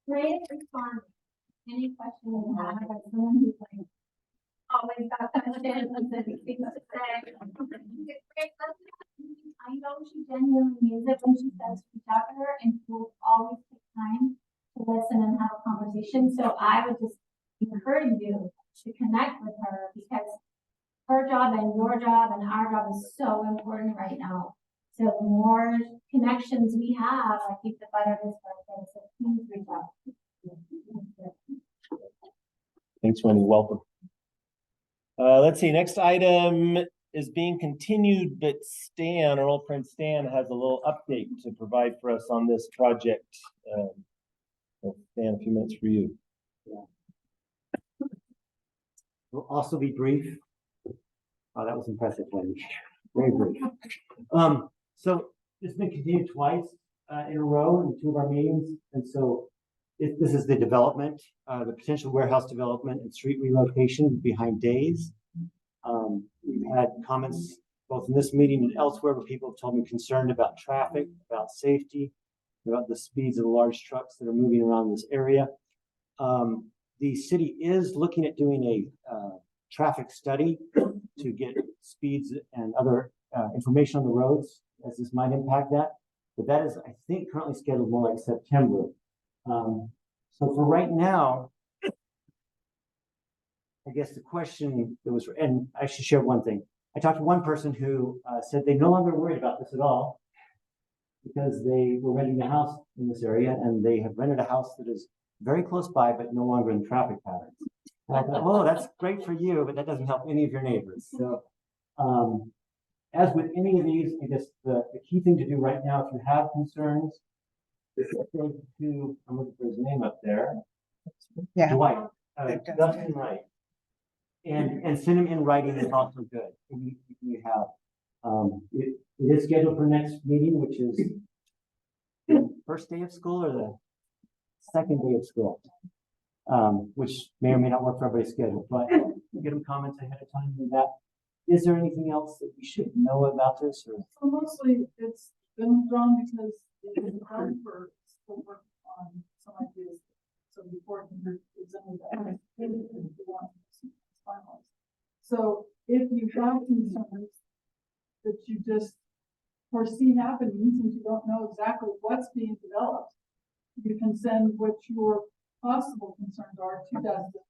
Great response. Any questions?
always got questions and things to say. I know she genuinely means it when she says reach out to her, and she will always take time to listen and have a conversation. So I would just encourage you to connect with her, because her job and your job and our job is so important right now. So the more connections we have, I think the better this works. So please reach out.
Thanks, Wendy. Welcome. Let's see, next item is being continued, but Stan, our old friend Stan, has a little update to provide for us on this project. So Stan, a few minutes for you.
Will also be brief. Oh, that was impressive, Wendy. Very brief. So it's been continued twice in a row in 2 of our meetings, and so this is the development, the potential warehouse development and street relocation behind Days. We've had comments both in this meeting and elsewhere where people have told me concerned about traffic, about safety, about the speeds of the large trucks that are moving around this area. The city is looking at doing a traffic study to get speeds and other information on the roads as this might impact that. But that is, I think, currently scheduled more like September. So for right now, I guess the question that was, and I should share one thing. I talked to one person who said they no longer worried about this at all because they were renting a house in this area, and they have rented a house that is very close by, but no longer in traffic patterns. And I thought, oh, that's great for you, but that doesn't help any of your neighbors. So as with any of these, I guess the key thing to do right now, if you have concerns, is go to, I'm looking for his name up there.
Yeah.
Dwight, Dustin Wright. And send him in writing is also good. We have, it is scheduled for next meeting, which is the first day of school or the second day of school, which may or may not work for everybody's schedule, but get them comments ahead of time on that. Is there anything else that we should know about this? Or?
So mostly it's been drawn because it's been hard for school work on some ideas. So before it can be presented, finalized. So if you have concerns that you just foresee happening, since you don't know exactly what's being developed, you can send what your possible concerns are to Dustin.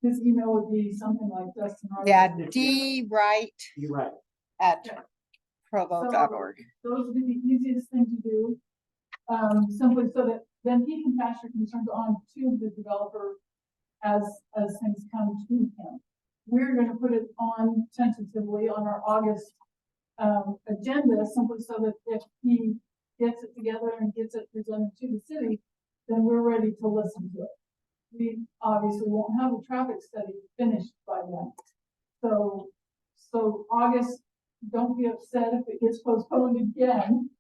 His email would be something like Dustin.
Yeah, dwright at provo.org.
Those would be the easiest thing to do. Simply so that then he can pass your concerns on to the developer as things come to him. We're going to put it on tentatively on our August agenda, simply so that if he gets it together and gets it presented to the city, then we're ready to listen to it. We obviously won't have a traffic study finished by then. So August, don't be upset if it gets postponed again.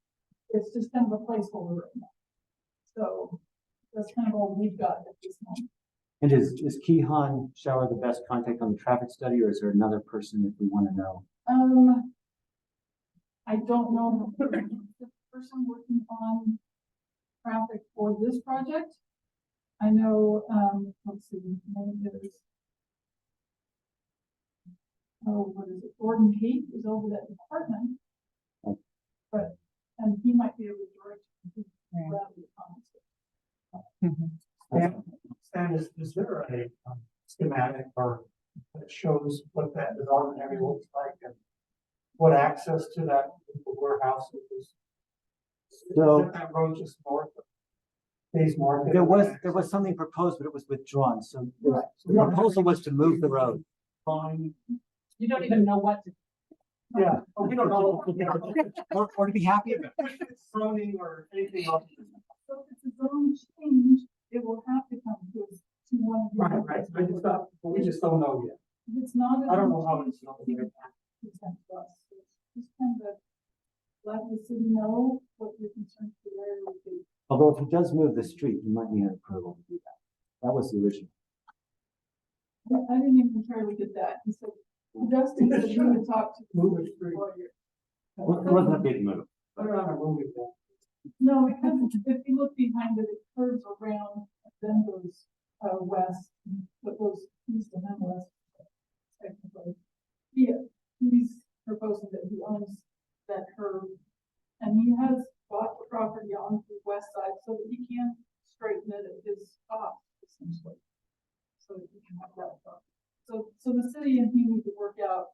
It's just kind of a placeholder right now. So that's kind of all we've got at this moment.
And is Kehan Shower the best contact on the traffic study, or is there another person if we want to know?
I don't know the person working on traffic for this project. I know, let's see, his name is, what is it? Gordon Pete is over that department. But, and he might be able to direct you around the comments.
And is there a schematic or that shows what that development area looks like and what access to that warehouse is?
So
that road just north of Days North?
there was something proposed, but it was withdrawn. So the proposal was to move the road.
You don't even know what to.
Yeah, we don't know.
Or to be happy about
Zoning or anything else.
So if it's a zone change, it will have to come to one of the.
Right. We just don't know yet.
If it's not.
I don't know how it's not there.
Just kind of let the city know what your concerns for the area would be.
Although if he does move the street, he might need approval to do that. That was the original.
I didn't even try to look at that. He said, Dustin said you would talk to.
Move the street.
It wasn't a big move.
Put it on a movie then.
No, because if you look behind it, it curves around and then goes west, but goes east and then west. technically. He's proposing that he owns that curve. And he has bought the property on the west side so that he can straighten it at his cost, essentially. So that he can have that property. So the city and he need to work out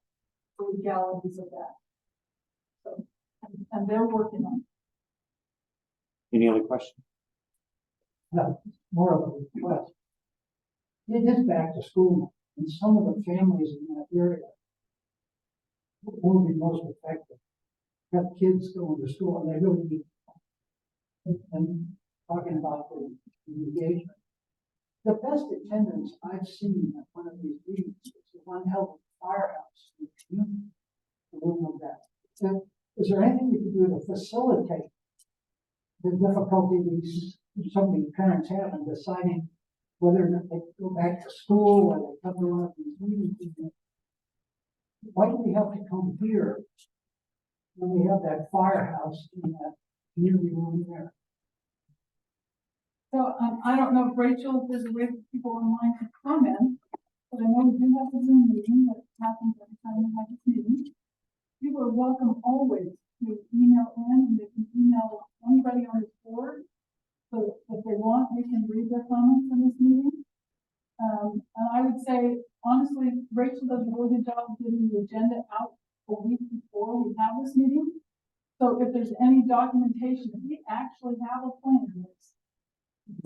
the legalities of that. So, and they're working on it.
Any other questions?
No, more of a request. It is back to school, and some of the families in that area will be most affected. Have kids going to school, and they really need. And talking about the engagement. The best attendance I've seen at one of these meetings is the one held at the firehouse in the community. The room of that. So, is there anything you can do to facilitate the difficulties some of the parents have in deciding whether they go back to school or they come to one of these meetings? Why do we have to come here when we have that firehouse in that community room there?
So I don't know if Rachel, there's a way for people online to comment, but I know we do have a Zoom meeting that happens every time we have this meeting. People are welcome always to email in, and they can email anybody on this board. So if they want, we can read their comments in this meeting. And I would say, honestly, Rachel does a really good job of getting the agenda out a week before we have this meeting. So if there's any documentation, if we actually have a plan, it's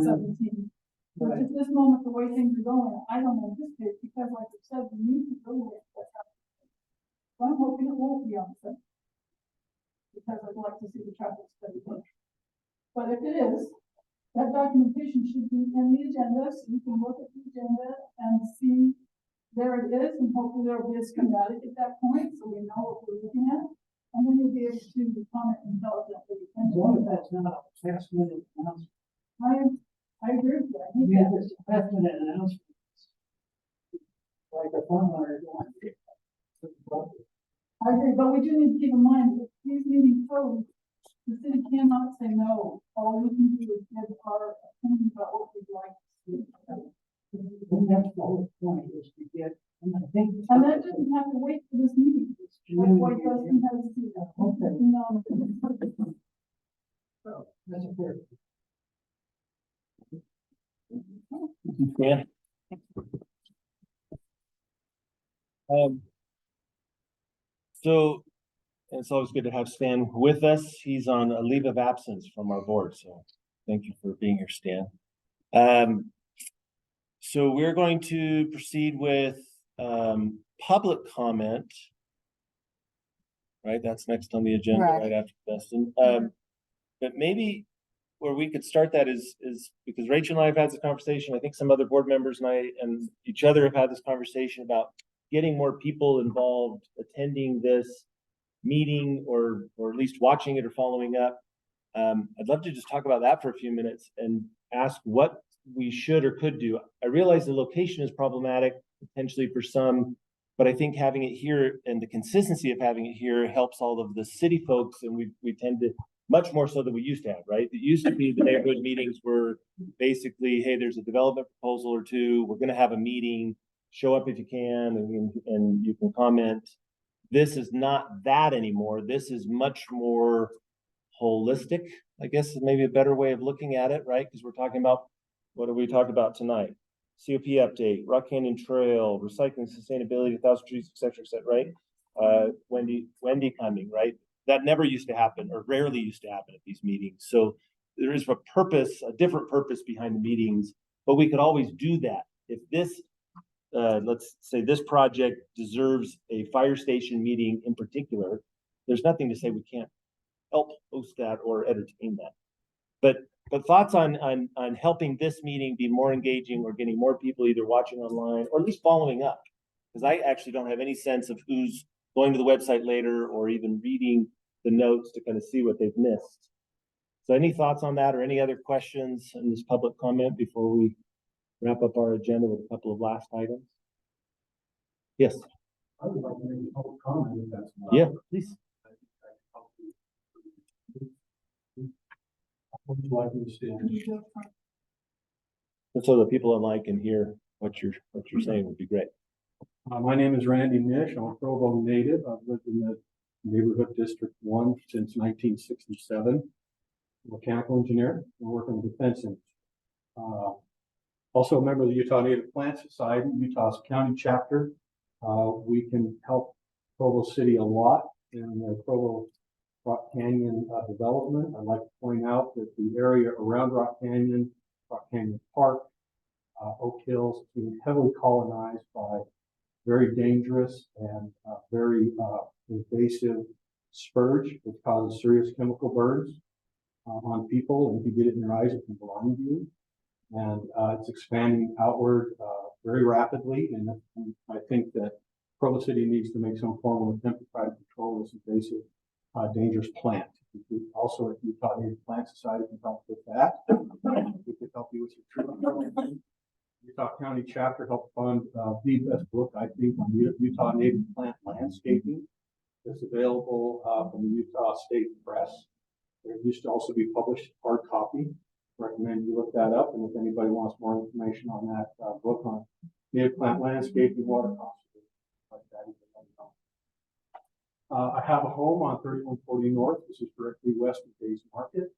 17. But at this moment, the way things are going, I don't anticipate, because like I said, we need to go with what's happening. So I'm hoping it won't be on the 7th, because I'd like to see the traffic study done. But if it is, that documentation should be in the agenda, so you can look at the agenda and see there it is, and hopefully there will be a schematic at that point, so we know what we're looking at. And then you'll be able to comment intelligently.
As long as that's not a last minute announcement.
I agree with that.
We have this last minute announcement. Like a fun letter going.
I agree, but we do need to keep in mind, if these meetings close, the city cannot say no. All we can do is give our opinion about what we'd like to see.
And that's the whole point, is to get, and I think.
And that doesn't have to wait for this meeting. That's why Dustin has to do that.
Okay.
No.
So, that's a fair.
Yeah. So it's always good to have Stan with us. He's on a leave of absence from our board, so thank you for being here, Stan. So we're going to proceed with public comment. Right, that's next on the agenda, right after Dustin. But maybe where we could start that is because Rachel and I have had this conversation. I think some other board members and each other have had this conversation about getting more people involved, attending this meeting, or at least watching it or following up. I'd love to just talk about that for a few minutes and ask what we should or could do. I realize the location is problematic potentially for some, but I think having it here and the consistency of having it here helps all of the city folks, and we tend to, much more so than we used to have, right? It used to be the neighborhood meetings were basically, hey, there's a development proposal or two, we're gonna have a meeting, show up if you can, and you can comment. This is not that anymore. This is much more holistic, I guess is maybe a better way of looking at it, right? Because we're talking about, what have we talked about tonight? COP update, Rock Canyon Trail, recycling, sustainability, 1,000 trees, et cetera, right? Wendy coming, right? That never used to happen, or rarely used to happen at these meetings. So there is a purpose, a different purpose behind the meetings, but we could always do that. If this, let's say this project deserves a fire station meeting in particular, there's nothing to say we can't help host that or entertain that. But thoughts on helping this meeting be more engaging, or getting more people either watching online or at least following up? Because I actually don't have any sense of who's going to the website later or even reading the notes to kind of see what they've missed. So any thoughts on that, or any other questions in this public comment before we wrap up our agenda with a couple of last items? Yes.
I would like to make a public comment if that's allowed.
Yeah, please.
What would you like me to say?
And so the people online can hear what you're saying would be great.
My name is Randy Nish. I'm a Provo native. I've lived in the neighborhood District 1 since 1967. I'm a mechanical engineer. I work in the defense industry. Also a member of the Utah Native Plant Society, Utah's county chapter. We can help Provo City a lot in the Provo Rock Canyon development. I'd like to point out that the area around Rock Canyon Park, Oak Hills, has been heavily colonized by very dangerous and very invasive spurge, which causes serious chemical burns on people. And if you get it in your eyes, it can blind you. And it's expanding outward very rapidly. And I think that Provo City needs to make some form of attempt to try to control this invasive, dangerous plant. Also, at Utah Native Plant Society can help with that. We could help you with your tree. Utah County chapter helped fund the best book, I think, on Utah native plant landscaping. It's available from the Utah State Press. It used to also be published hard copy. Recommend you look that up. And if anybody wants more information on that book on native plant landscaping, water conservation, like that, you can let me know. I have a home on 3140 North. This is directly west of Days Market.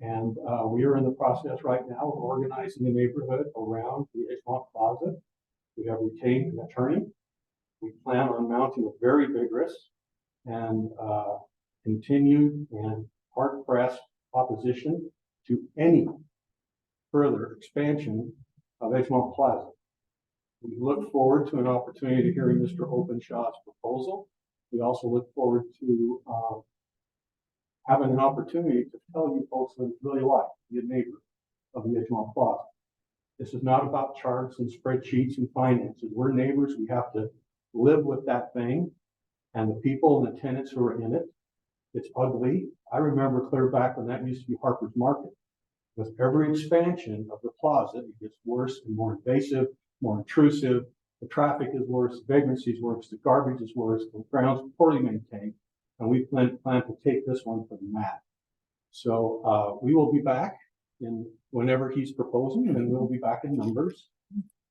And we are in the process right now of organizing the neighborhood around the Edgemont Plaza. We have retained an attorney. We plan on mounting a very vigorous and continued and hard-pressed opposition to any further expansion of Edgemont Plaza. We look forward to an opportunity to hearing Mr. Openshaw's proposal. We also look forward to having an opportunity to tell you folks what it's really like to be a neighbor of the Edgemont Plaza. This is not about charts and spreadsheets and finances. We're neighbors. We have to live with that thing and the people and the tenants who are in it. It's ugly. I remember clear back when that used to be Harper's Market. With every expansion of the plaza, it gets worse and more invasive, more intrusive. The traffic is worse, the vagrancy is worse, the garbage is worse, the ground's poorly maintained. And we plan to take this one for the mat. So we will be back in whenever he's proposing, and we'll be back in numbers.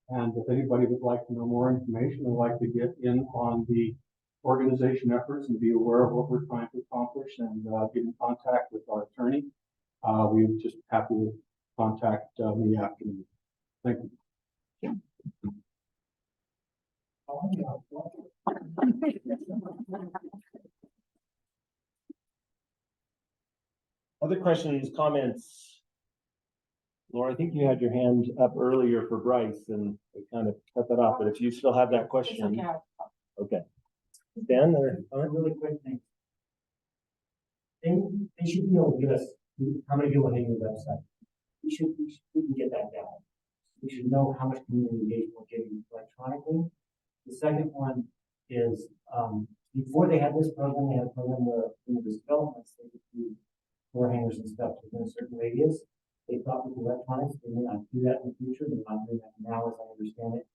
And if anybody would like to know more information, I'd like to get in on the organization efforts and be aware of what we're trying to accomplish and get in contact with our attorney. We would just happy to contact me after the meeting. Thank you.
Other questions, comments? Laura, I think you had your hand up earlier for Bryce and we kind of cut that off, but if you still have that question. Okay. Dan,
really quick thing. They should be able to give us how many people hang the website. We can get that down. We should know how much community engagement we're getting electronically. The second one is before they had this program, they had a program where this developments they could do door hangers and stuff within a certain radius. They thought with electronics, they may not do that in the future. They're not doing that now, as I understand it.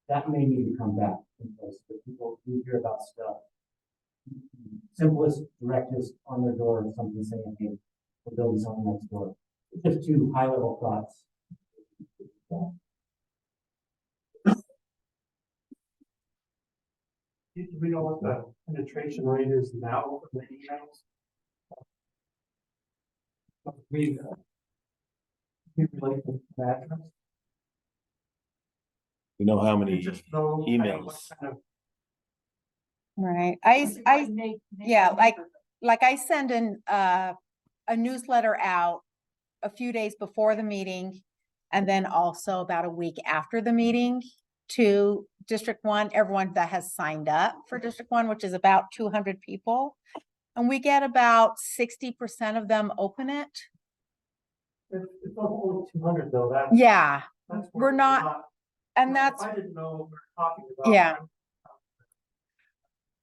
That may need to come back in place. But people who hear about stuff, simplest directives on their door or something saying, hey, we're building something next door. Just two high-level thoughts.
Do we know what the penetration rate is now for the emails? We relate to that.
We know how many emails.
Right. Yeah, like I send a newsletter out a few days before the meeting and then also about a week after the meeting to District 1, everyone that has signed up for District 1, which is about 200 people. And we get about 60% of them open it.
It's only 200 though.
Yeah,
that's
we're not, and that's,
I didn't know we were talking about.
yeah.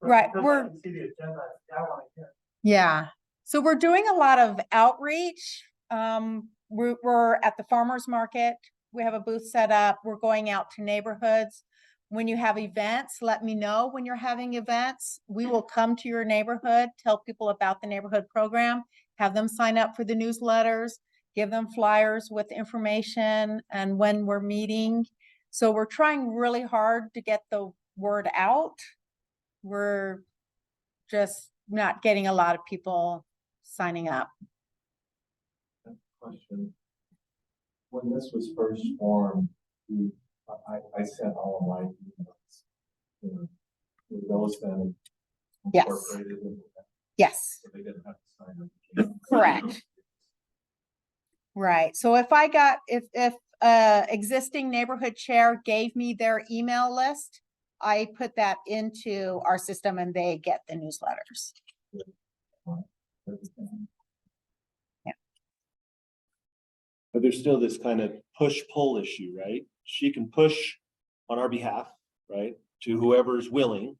Right,
we're. I see the agenda. I want to hear.
Yeah, so we're doing a lot of outreach. We're at the farmers market. We have a booth set up. We're going out to neighborhoods. When you have events, let me know when you're having events. We will come to your neighborhood, tell people about the neighborhood program, have them sign up for the newsletters, give them flyers with information and when we're meeting. So we're trying really hard to get the word out. We're just not getting a lot of people signing up.
Question. When this was first formed, I sent all of my emails. You know, were those then
Yes.
incorporated into that?
Yes,
So they didn't have to sign up.
correct. Right. So if if existing neighborhood chair gave me their email list, I put that into our system and they get the newsletters.
But there's still this kind of push-pull issue, right? She can push on our behalf, right, to whoever's willing.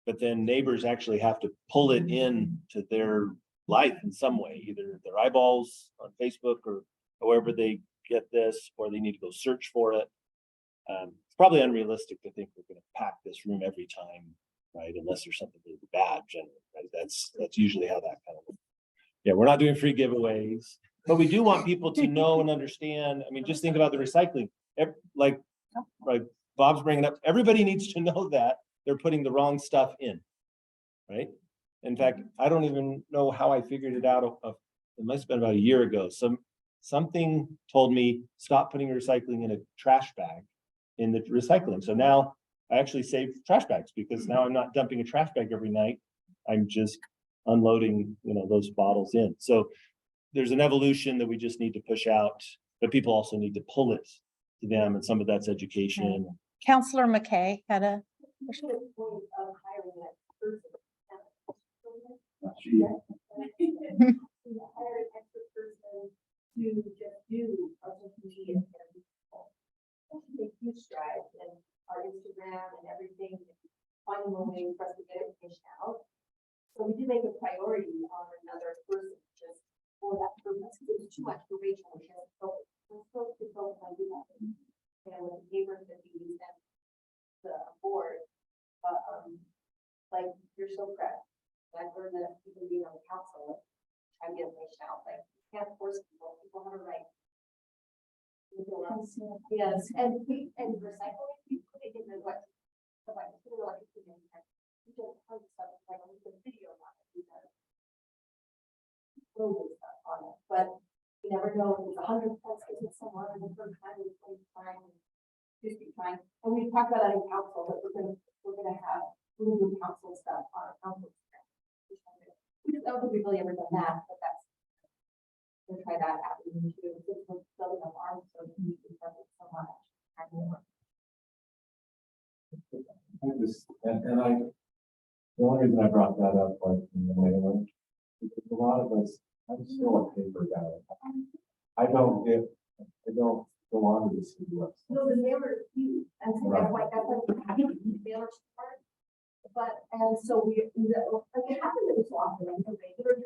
But then neighbors actually have to pull it in to their life in some way, either their eyeballs on Facebook or however they get this, or they need to go search for it. It's probably unrealistic to think we're going to pack this room every time, right? Unless there's something really bad, generally, right? That's usually how that kind of works. Yeah, we're not doing free giveaways, but we do want people to know and understand. I mean, just think about the recycling. Like Bob's bringing up, everybody needs to know that they're putting the wrong stuff in, right? In fact, I don't even know how I figured it out. It must have been about a year ago. Something told me, stop putting recycling in a trash bag in the recycling. So now I actually save trash bags because now I'm not dumping a trash bag every night. I'm just unloading, those bottles in. So there's an evolution that we just need to push out, but people also need to pull it to them. And some of that's education.
Counselor McKay had a question.
To just do our social media make huge strides in our Instagram and everything, finding a way for us to get information out. So we did make a priority on another person just for that purpose, because it was too much for Rachel. We're supposed to focus on doing that. And with the papers that we use them the board, but like you're so correct. I've learned that people being on the council try to get information out, like can't force people have a right. Yes, and recycling, we put it in the what we don't have stuff like we put video on it because stuff on it, but you never know if it's 100 posts with someone and the first time we play trying just be trying. And we talked about that in council, but we're gonna do council stuff on our council. I don't think we've really ever done that, but that's we'll try that out. Building up arms so we can so much.
The only reason I brought that up, like in the mailing, because a lot of us, I'm still a paper guy. I don't go on to the city website.
No, the mailer is huge, and so that's like the mailer part. But and so like it happens every so often, like the regular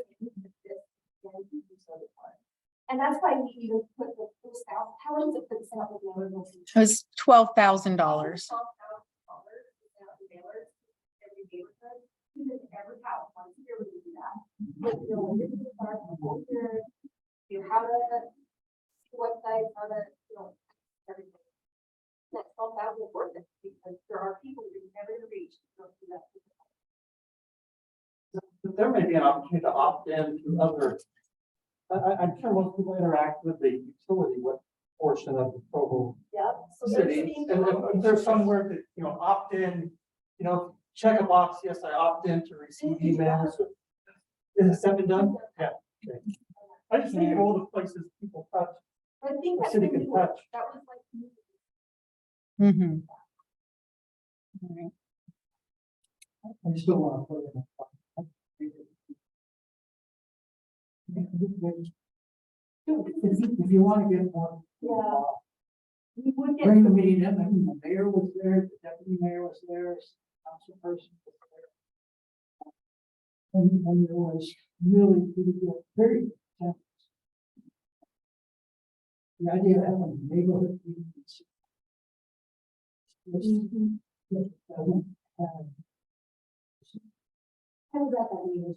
and that's why we even put the post out. How much is it for the out with mailers?
It was $12,000.
$12,000 every neighborhood, even every house. Once a year we do that. Like, when this is our culture, how to website, how to everything. That 12,000 is worth it because there are people who never reach to go through that.
There may be an opportunity to opt in to other. I'm sure most people interact with the utility, what portion of the Provo city. And if there's somewhere to, opt in, check a box, yes, I opt in to receive emails. Is that been done? Yeah. Okay. I just think of all the places people touch.
I think
the city can touch.
That was like.
Mm-hmm. All right.
I still want to put it in. If you want to get one,
We would get
bring the meeting in. I mean, the mayor was there, the deputy mayor was there, council person was there. And there was really good, very good. The idea of having a neighborhood meetings.
I was at that meeting.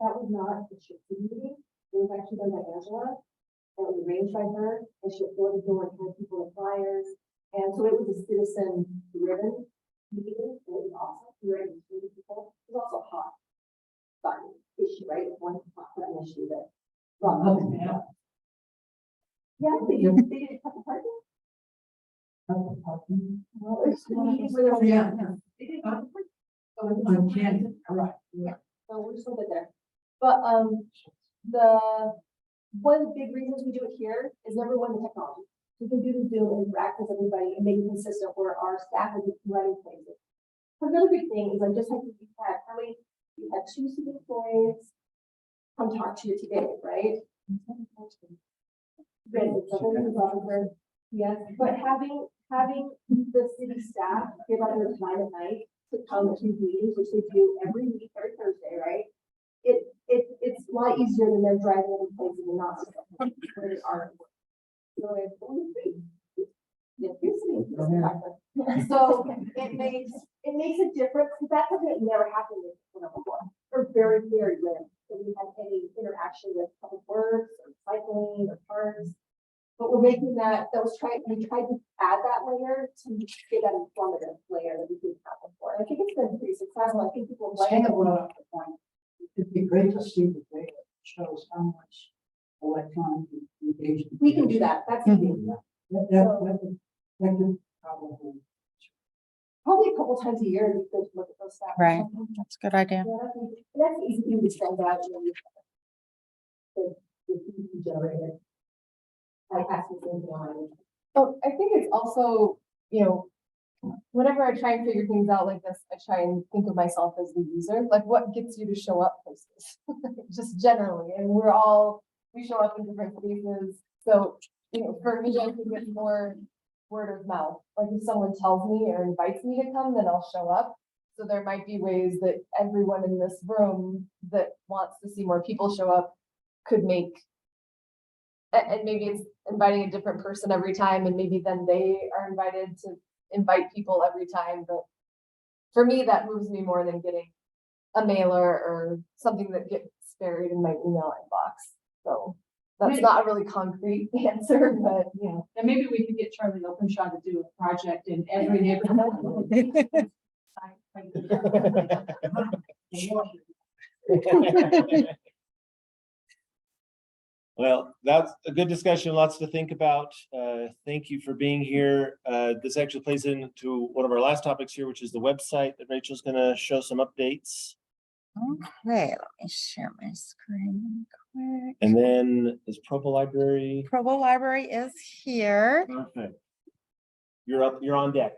That was not the ship meeting. It was actually done by Angela. It was arranged by her, and she opened the door and had people with flyers. And so it was a citizen ribbon
meeting, it was awesome. We were able to meet people. It was also a hot button issue, right? One hot button issue that brought up and down. Yeah, they did cut the parking. Well, it's the meeting where they were- They did cut the parking. So it's on Canada, right? Yeah. So we're just a little bit there. But one of the big reasons we do it here is number one, the technology. We can do the Zoom and interact with everybody and make it consistent where our staff is running places. Another big thing is like just like you had, you had 2 city employees come talk to you today, right? Yes, but having the city staff give up their time at night to come to meetings, which they do every week, every Thursday, right? It's a lot easier than them driving over places and not where they are. So it makes a difference, because that's something that never happened before, or very, very rare. So we had any interaction with public works or cycling or parks. But we're making that, we tried to add that layer to get that informative layer that we didn't have before. And I think it's been pretty successful. I think people like it.
Brought up the point. It'd be great to see the data that shows how much electronic engagement.
We can do that. That's easy.
That could
Probably a couple times a year, we could look at those stats.
Right. That's a good idea.
Yeah, that's easy thing to send out. The generated. Like asking things on.
Oh, I think it's also, whenever I try and figure things out like this, I try and think of myself as the user, like what gets you to show up places, just generally. And we show up in different places. So, for me, I think it's more word of mouth. Like if someone tells me or invites me to come, then I'll show up. So there might be ways that everyone in this room that wants to see more people show up could make. And maybe it's inviting a different person every time, and maybe then they are invited to invite people every time. But for me, that moves me more than getting a mailer or something that gets buried in my email inbox. So that's not a really concrete answer, but
And maybe we could get Charlie Openshaw to do a project in every neighborhood.
Well, that's a good discussion, lots to think about. Thank you for being here. This actually plays into one of our last topics here, which is the website that Rachel's gonna show some updates.
Okay, let me share my screen quick.
And then is Provo Library?
Provo Library is here.
Perfect. You're on deck.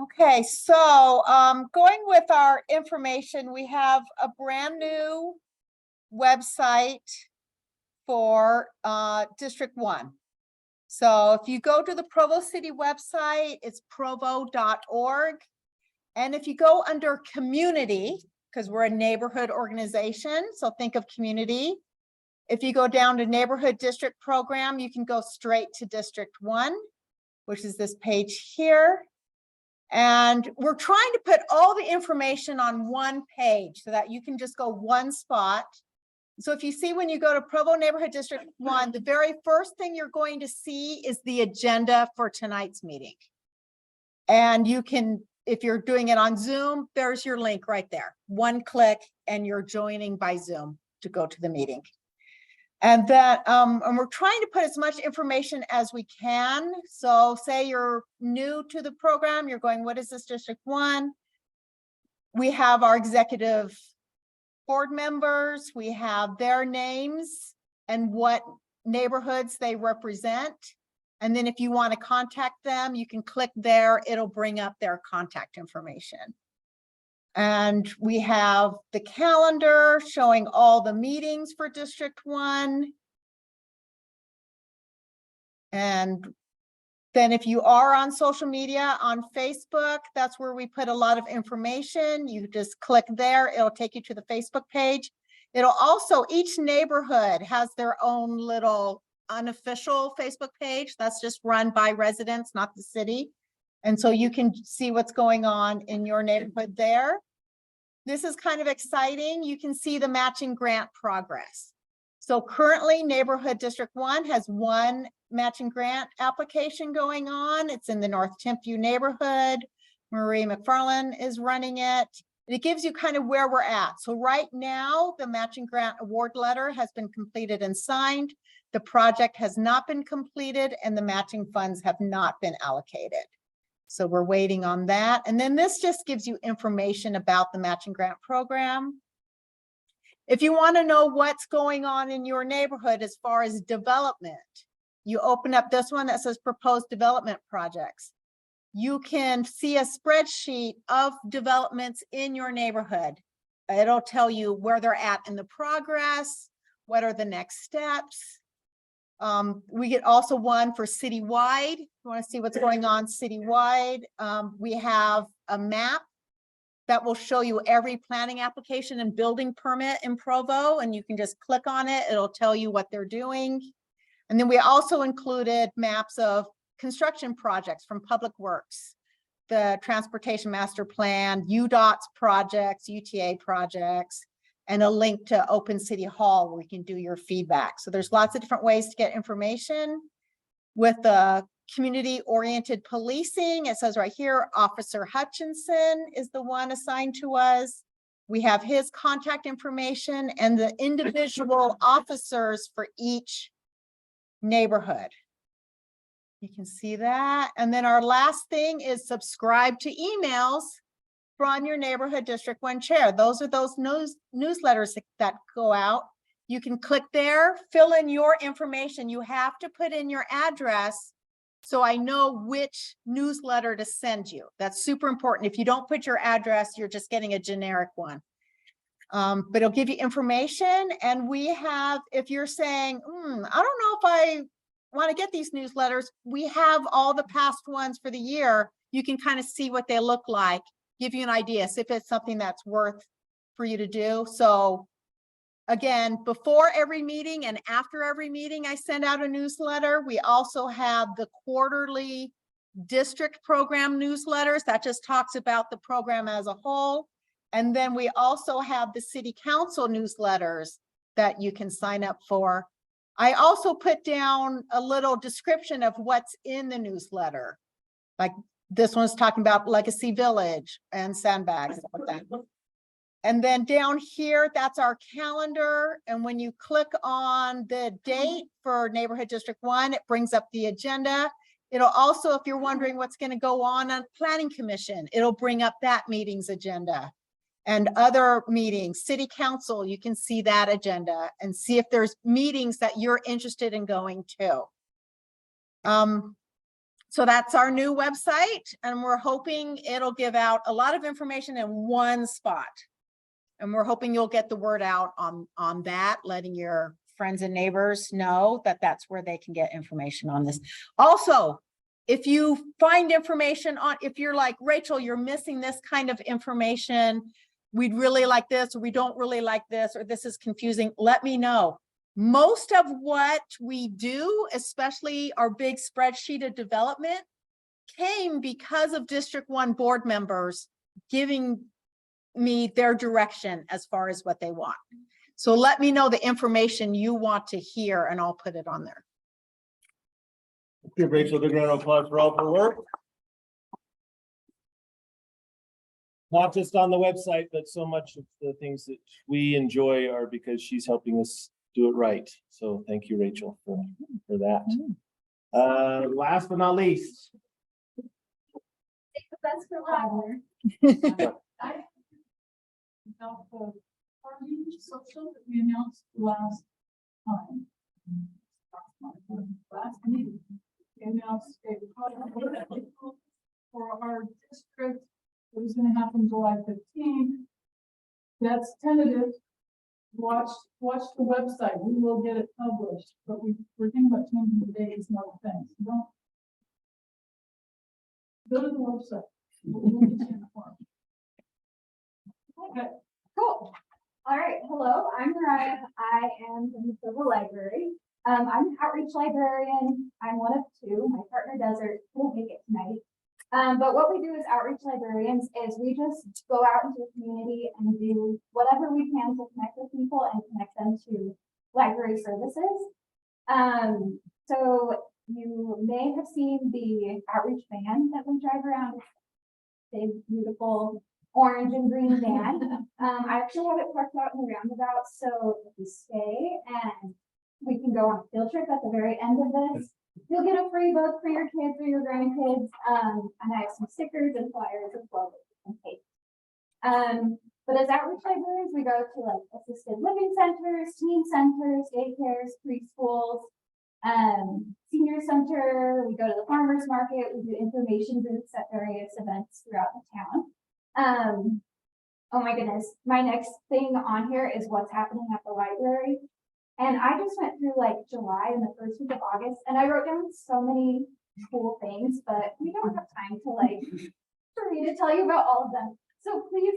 Okay, so going with our information, we have a brand new website for District 1. So if you go to the Provo City website, it's provo.org. And if you go under community, because we're a neighborhood organization, so think of community. If you go down to neighborhood district program, you can go straight to District 1, which is this page here. And we're trying to put all the information on one page so that you can just go one spot. So if you see when you go to Provo Neighborhood District 1, the very first thing you're going to see is the agenda for tonight's meeting. And you can, if you're doing it on Zoom, there's your link right there. One click and you're joining by Zoom to go to the meeting. And that, and we're trying to put as much information as we can. So say you're new to the program, you're going, what is this District 1? We have our executive board members, we have their names and what neighborhoods they represent. And then if you want to contact them, you can click there, it'll bring up their contact information. And we have the calendar showing all the meetings for District 1. And then if you are on social media, on Facebook, that's where we put a lot of information. You just click there, it'll take you to the Facebook page. It'll also, each neighborhood has their own little unofficial Facebook page that's just run by residents, not the city. And so you can see what's going on in your neighborhood there. This is kind of exciting. You can see the matching grant progress. So currently Neighborhood District 1 has one matching grant application going on. It's in the North Timpview neighborhood. Marie McFarland is running it. It gives you kind of where we're at. So right now, the matching grant award letter has been completed and signed. The project has not been completed and the matching funds have not been allocated. So we're waiting on that. And then this just gives you information about the matching grant program. If you want to know what's going on in your neighborhood as far as development, you open up this one that says proposed development projects. You can see a spreadsheet of developments in your neighborhood. It'll tell you where they're at in the progress, what are the next steps. We get also one for citywide. You want to see what's going on citywide. We have a map that will show you every planning application and building permit in Provo, and you can just click on it. It'll tell you what they're doing. And then we also included maps of construction projects from Public Works, the Transportation Master Plan, UDOT's projects, UTA projects, and a link to Open City Hall where you can do your feedback. So there's lots of different ways to get information. With the community-oriented policing, it says right here, Officer Hutchinson is the one assigned to us. We have his contact information and the individual officers for each neighborhood. You can see that. And then our last thing is subscribe to emails from your neighborhood District 1 chair. Those are those newsletters that go out. You can click there, fill in your information. You have to put in your address so I know which newsletter to send you. That's super important. If you don't put your address, you're just getting a generic one. But it'll give you information. And we have, if you're saying, I don't know if I want to get these newsletters, we have all the past ones for the year. You can kind of see what they look like, give you an idea, see if it's something that's worth for you to do. So again, before every meeting and after every meeting, I send out a newsletter. We also have the quarterly district program newsletters that just talks about the program as a whole. And then we also have the city council newsletters that you can sign up for. I also put down a little description of what's in the newsletter. Like this one's talking about Legacy Village and sandbags, stuff like that. And then down here, that's our calendar. And when you click on the date for Neighborhood District 1, it brings up the agenda. It'll also, if you're wondering what's going to go on Planning Commission, it'll bring up that meeting's agenda. And other meetings, city council, you can see that agenda and see if there's meetings that you're interested in going to. So that's our new website, and we're hoping it'll give out a lot of information in one spot. And we're hoping you'll get the word out on that, letting your friends and neighbors know that that's where they can get information on this. Also, if you find information on, if you're like, Rachel, you're missing this kind of information, we'd really like this, or we don't really like this, or this is confusing, let me know. Most of what we do, especially our big spreadsheet of development, came because of District 1 board members giving me their direction as far as what they want. So let me know the information you want to hear and I'll put it on there.
Give Rachel a big round of applause for all her work. Not just on the website, but so much of the things that we enjoy are because she's helping us do it right. So thank you, Rachel, for that. Last but not least.
Take the best for latter. About the parking social that we announced last time. Last meeting, we announced a project for our district. It was going to happen July 15th. That's tentative. Watch the website. We will get it published, but we're thinking about changing the dates and other things. So don't go to the website. We'll get you informed.
Okay, cool. All right, hello, I'm Mariah. I am from the Provo Library. I'm an outreach librarian. I'm one of two. My partner Desert couldn't make it tonight. But what we do as outreach librarians is we just go out into the community and do whatever we can to connect with people and connect them to library services. So you may have seen the outreach van that we drive around. Big, beautiful orange and green van. I actually have it parked out in the roundabout, so if you stay and we can go on a field trip at the very end of this. You'll get a free book for your kids or your grandkids. And I have some stickers and flyers as well that you can take. But as outreach librarians, we go to like assisted living centers, teen centers, daycares, preschools, senior center. We go to the farmers market. We do information booths at various events throughout the town. Oh my goodness, my next thing on here is what's happening at the library. And I just went through like July and the first week of August, and I wrote down so many cool things, but we don't have time to like for me to tell you about all of them. So please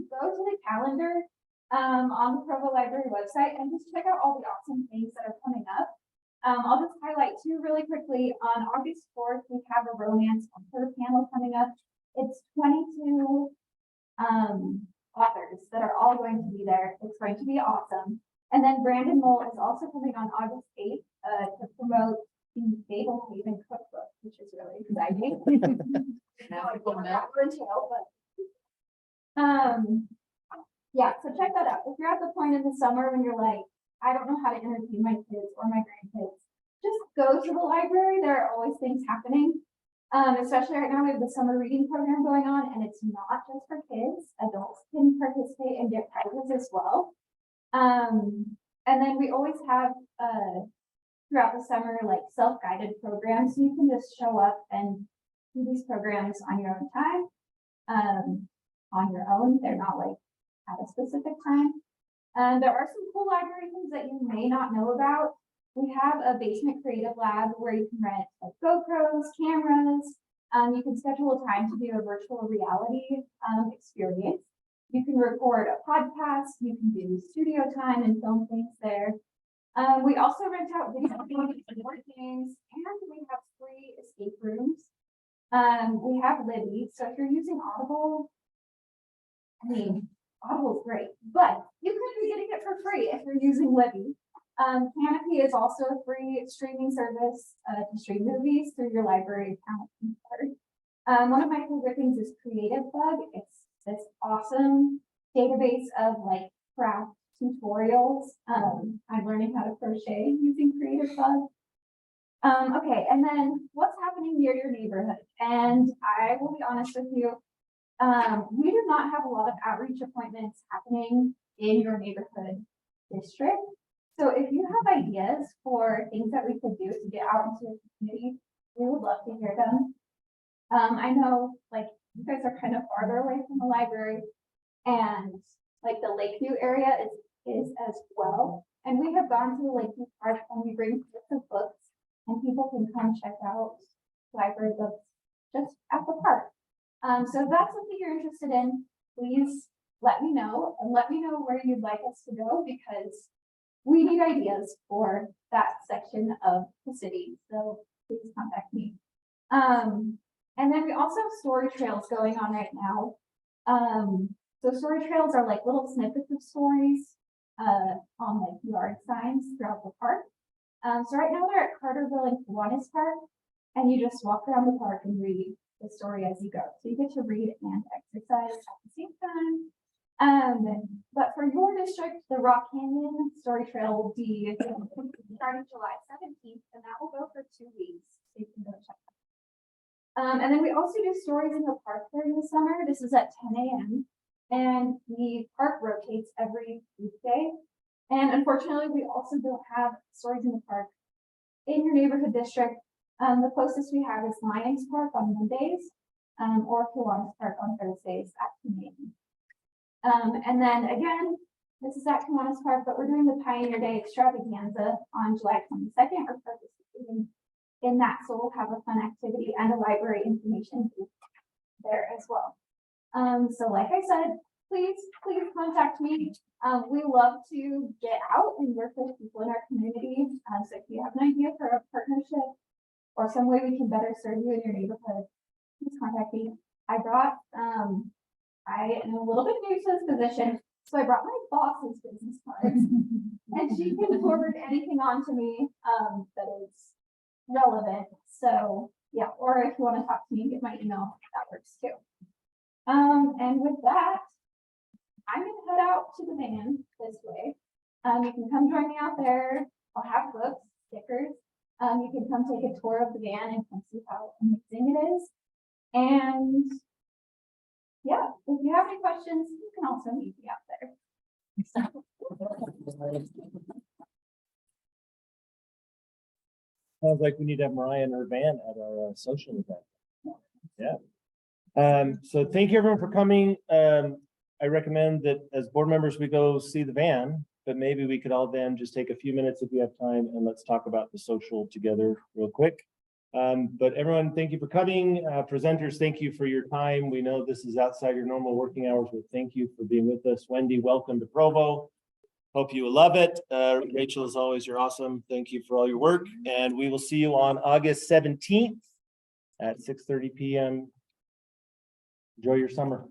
go to the calendar on the Provo Library website and just check out all the awesome things that are coming up. I'll just highlight two really quickly. On August 4th, we have a romance author panel coming up. It's 22 authors that are all going to be there. It's going to be awesome. And then Brandon Mole is also coming on August 8th to promote the Babel Haven cookbook, which is really exciting. Now I don't know what entail, but yeah, so check that out. If you're at the point in the summer when you're like, I don't know how to entertain my kids or my grandkids, just go to the library. There are always things happening. Especially right now, we have the summer reading program going on, and it's not just for kids. Adults can participate and get prizes as well. And then we always have throughout the summer like self-guided programs, so you can just show up and do these programs on your own time. On your own, they're not like at a specific time. There are some cool library things that you may not know about. We have a basement creative lab where you can rent like GoPros, cameras. You can schedule a time to do a virtual reality experience. You can record a podcast. You can do studio time and film things there. We also rent out video games and board games, and we have free escape rooms. We have Libby, so if you're using Audible, I mean, Audible is great, but you could be getting it for free if you're using Libby. Canopy is also a free streaming service to stream movies through your library account. One of my favorite things is Creative Bug. It's this awesome database of like craft tutorials. I'm learning how to crochet using Creative Bug. Okay, and then what's happening near your neighborhood? And I will be honest with you, we do not have a lot of outreach appointments happening in your neighborhood district. So if you have ideas for things that we could do to get out into the community, we would love to hear them. I know like you guys are kind of farther away from the library, and like the Lakeview area is as well. And we have gone to the Lakeview Park and we bring different books, and people can come check out library books just at the park. So if that's something you're interested in, please let me know, and let me know where you'd like us to go, because we need ideas for that section of the city. So please contact me. And then we also have story trails going on right now. So story trails are like little snippets of stories on like yard signs throughout the park. So right now they're at Carterville and Kiwanis Park, and you just walk around the park and read the story as you go. So you get to read and exercise at the same time. But for your district, the Rock Canyon Story Trail will be starting July 17th, and that will go for 2 weeks. So you can go check that. And then we also do stories in the park during the summer. This is at 10 a.m. and the park rotates every weekday. And unfortunately, we also don't have stories in the park in your neighborhood district. The closest we have is Lions Park on Mondays, or Kiwanis Park on Thursdays at 10 a.m. And then again, this is at Kiwanis Park, but we're doing the Pioneer Day Extravaganza on July 22nd. We're participating in that, so we'll have a fun activity and a library information booth there as well. So like I said, please contact me. We love to get out and work with people in our community. So if you have an idea for a partnership or some way we can better serve you in your neighborhood, please contact me. I am a little bit new to this position,
So I brought my boss's business cards and she can forward anything on to me, that is relevant. So yeah, or if you want to talk to me, get my email, that works too. And with that, I'm gonna head out to the van this way. You can come join me out there. I'll have books, stickers. You can come take a tour of the van and come see how amazing it is. And yeah, if you have any questions, you can also meet me out there.
Sounds like we need to have Mariah and her van at our social event. Yeah. So thank you everyone for coming. I recommend that as board members, we go see the van, but maybe we could all then just take a few minutes if we have time and let's talk about the social together real quick. But everyone, thank you for coming. Presenters, thank you for your time. We know this is outside your normal working hours, but thank you for being with us. Wendy, welcome to Provo. Hope you will love it. Rachel, as always, you're awesome. Thank you for all your work. And we will see you on August 17th at 6:30 p.m. Enjoy your summer.